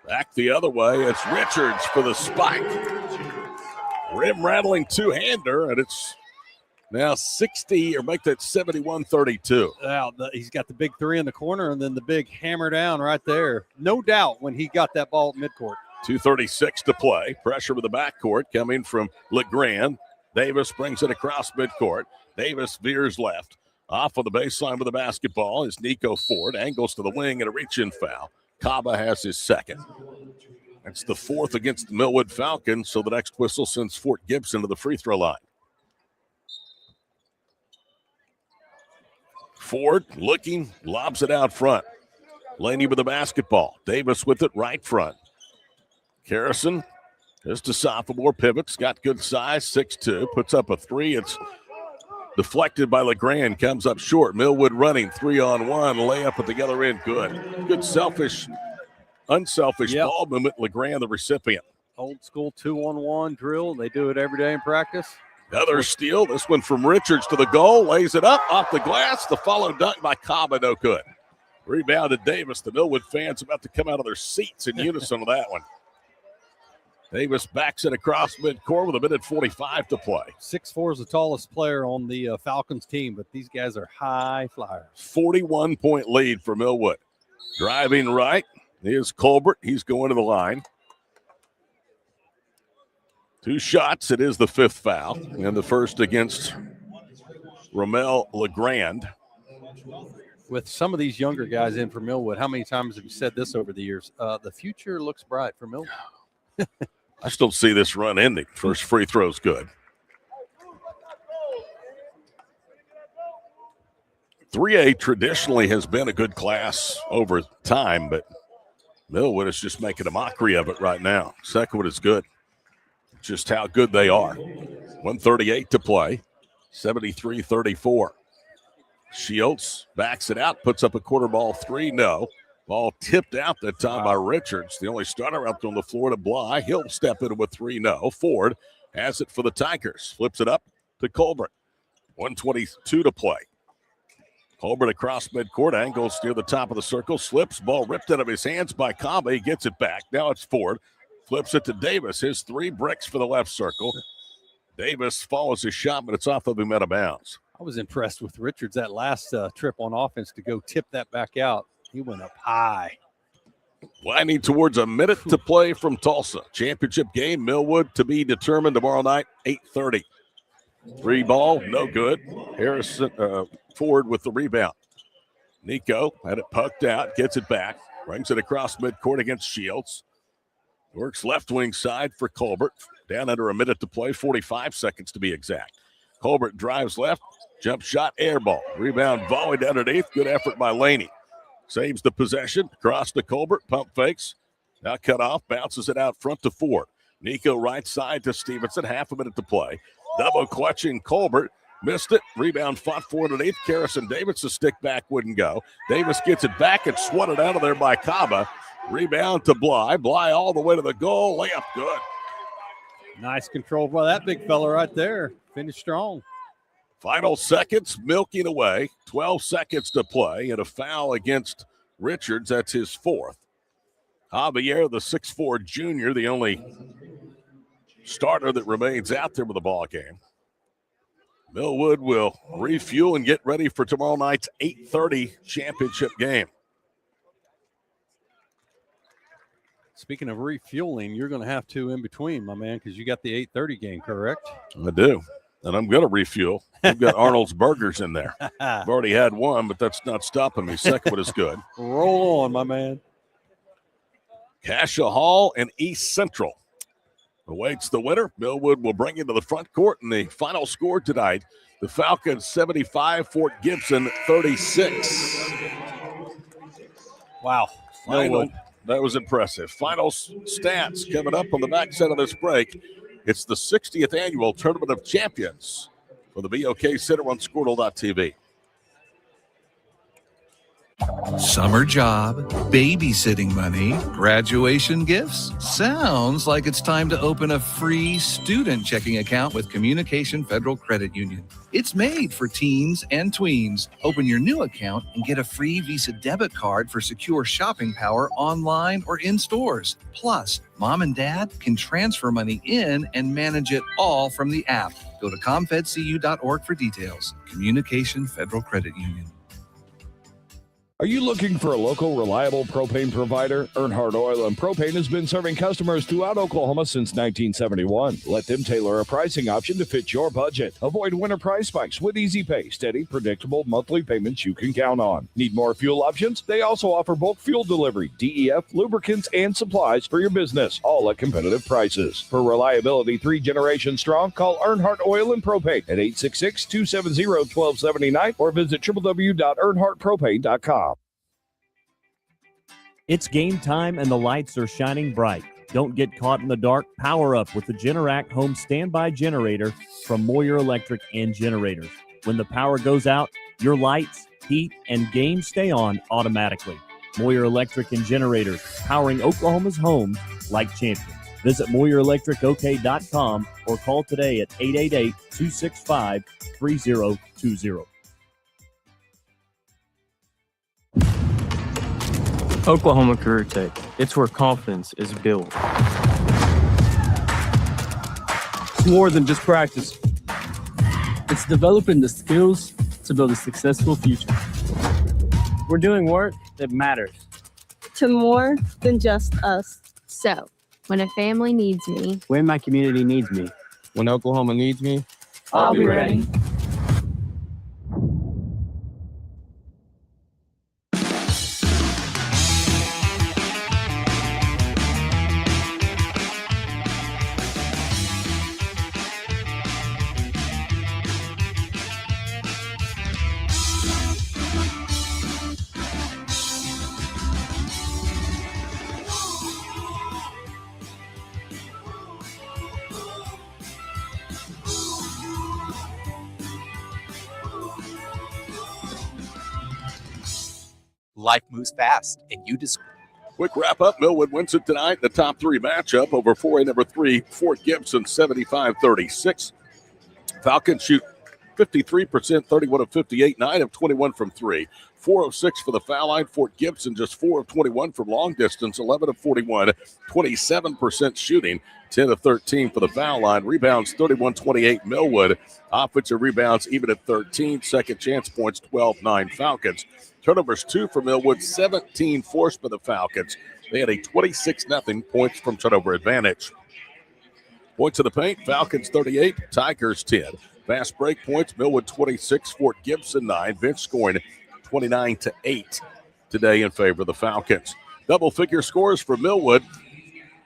Back the other way, it's Richards for the spike. Rim rattling two-hander, and it's now 60, or make that 71-32. He's got the big 3 in the corner and then the big hammer down right there. No doubt when he got that ball at midcourt. 2:36 to play. Pressure with the backcourt coming from LeGrand. Davis brings it across midcourt. Davis veers left. Off on the baseline with the basketball is Nico Ford. Angles to the wing and a reach-in foul. Kaba has his second. That's the fourth against the Millwood Falcons, so the next whistle sends Fort Gibson to the free throw line. Ford looking, lobs it out front. Laney with the basketball. Davis with it right front. Carrison, just a sophomore, pivots, got good size, 6'2", puts up a three. It's deflected by LeGrand, comes up short. Millwood running 3-on-1, layup at the other end, good. Good unselfish ball movement. LeGrand, the recipient. Old school 2-on-1 drill. They do it every day in practice. Another steal. This one from Richards to the goal. Lays it up off the glass. The follow dunk by Kaba, no good. Rebound to Davis. The Millwood fans about to come out of their seats in unison with that one. Davis backs it across midcourt with 1:45 to play. 6'4" is the tallest player on the Falcons team, but these guys are high flyers. 41-point lead for Millwood. Driving right is Colbert. He's going to the line. 2 shots. It is the 5th foul, and the first against Ramel LeGrand. With some of these younger guys in for Millwood, how many times have you said this over the years? The future looks bright for Millwood. I still see this run ending. First free throw's good. 3A traditionally has been a good class over time, but Millwood is just making a mockery of it right now. Second one is good. Just how good they are. 1:38 to play. 73-34. Shields backs it out, puts up a quarter ball three. No. Ball tipped out that time by Richards. The only starter out on the floor to Bly. He'll step in with 3. No. Ford has it for the Tigers. Flips it up to Colbert. 1:22 to play. Colbert across midcourt. Angles near the top of the circle. Slips. Ball ripped out of his hands by Kaba. He gets it back. Now it's Ford. Flips it to Davis. His 3 bricks for the left circle. Davis follows his shot, but it's off of him out of bounds. I was impressed with Richards that last trip on offense to go tip that back out. He went up high. Winding towards a minute to play from Tulsa. Championship game, Millwood to be determined tomorrow night, 8:30. 3 ball, no good. Harrison Ford with the rebound. Nico had it poked out, gets it back, brings it across midcourt against Shields. Works left wing side for Colbert. Down under a minute to play, 45 seconds to be exact. Colbert drives left, jump shot, air ball. Rebound volleyed underneath, good effort by Laney. Saves the possession, cross to Colbert, pump fakes. Now cut off, bounces it out front to Ford. Nico right side to Stevenson, half a minute to play. Double clutching Colbert, missed it. Rebound fought for underneath. Carrison Davis, the stick back wouldn't go. Davis gets it back and swatted out of there by Kaba. Rebound to Bly. Bly all the way to the goal. Layup good. Nice control by that big fella right there. Finished strong. Final seconds, milking away. 12 seconds to play, and a foul against Richards. That's his 4th. Javier, the 6'4" junior, the only starter that remains out there with the ball game. Millwood will refuel and get ready for tomorrow night's 8:30 championship game. Speaking of refueling, you're going to have to in between, my man, because you got the 8:30 game, correct? I do. And I'm going to refuel. We've got Arnold's Burgers in there. I've already had one, but that's not stopping me. Second one is good. Roll on, my man. Cassia Hall and East Central awaits the winner. Millwood will bring you to the front court, and the final score tonight, the Falcons 75, Fort Gibson 36. Wow. Millwood. That was impressive. Final stats coming up on the backside of this break. It's the 60th annual Tournament of Champions for the BOK Center on Squirtle.tv. Summer job, babysitting money, graduation gifts. Sounds like it's time to open a free student checking account with Communication Federal Credit Union. It's made for teens and tweens. Open your new account and get a free Visa debit card for secure shopping power online or in stores. Plus, mom and dad can transfer money in and manage it all from the app. Go to comfedcu.org for details. Communication Federal Credit Union. Are you looking for a local, reliable propane provider? Earnhardt Oil and Propane has been serving customers throughout Oklahoma since 1971. Let them tailor a pricing option to fit your budget. Avoid winter price spikes with easy pay, steady, predictable monthly payments you can count on. Need more fuel options? They also offer bulk fuel delivery, DEF, lubricants, and supplies for your business, all at competitive prices. For reliability 3 generations strong, call Earnhardt Oil and Propane at 866-270-1279 or visit www.earnhardtpropane.com. It's game time and the lights are shining bright. Don't get caught in the dark. Power up with the Generac Home Standby Generator from Moyer Electric and Generators. When the power goes out, your lights, heat, and games stay on automatically. Moyer Electric and Generators, powering Oklahoma's homes like champions. Visit MoyerElectricOK.com or call today at 888-265-3020. Oklahoma Career Tech. It's where confidence is built. It's more than just practice. It's developing the skills to build a successful future. We're doing work that matters. To more than just us. So, when a family needs me, when my community needs me, when Oklahoma needs me, I'll be ready. Life moves fast, and you just... Quick wrap-up. Millwood wins it tonight. The top 3 matchup over 4A number 3, Fort Gibson, 75-36. Falcons shoot 53%, 31 of 58, 9 of 21 from 3. 4 of 6 for the foul line. Fort Gibson just 4 of 21 from long distance, 11 of 41, 27% shooting, 10 of 13 for the foul line. Rebounds 31-28 Millwood. Offensive rebounds even at 13. Second chance points 12-9 Falcons. Turnovers 2 for Millwood, 17 forced by the Falcons. They had a 26-0 points from turnover advantage. Points in the paint, Falcons 38, Tigers 10. Fast break points, Millwood 26, Fort Gibson 9. Bench scoring 29-8 today in favor of the Falcons. Double-figure scores for Millwood.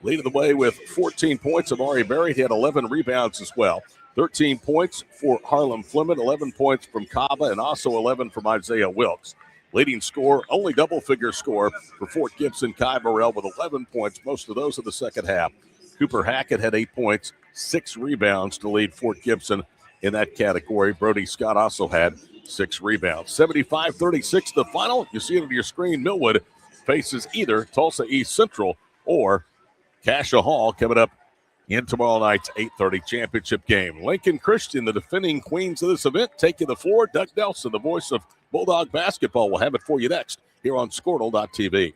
Leading the way with 14 points, Amari Berry. He had 11 rebounds as well. 13 points for Harlem Fleming, 11 points from Kava, and also 11 from Isaiah Wilkes. Leading score, only double-figure score for Fort Gibson, Kai Burrell with 11 points, most of those in the second half. Cooper Hackett had 8 points, 6 rebounds to lead Fort Gibson in that category. Brody Scott also had 6 rebounds. 75-36 the final. You see it on your screen. Millwood faces either Tulsa East Central or Cassia Hall coming up in tomorrow night's 8:30 championship game. Lincoln Christian, the defending queens of this event, taking the floor. Doug Nelson, the voice of Bulldog basketball, will have it for you next here on Squirtle.tv.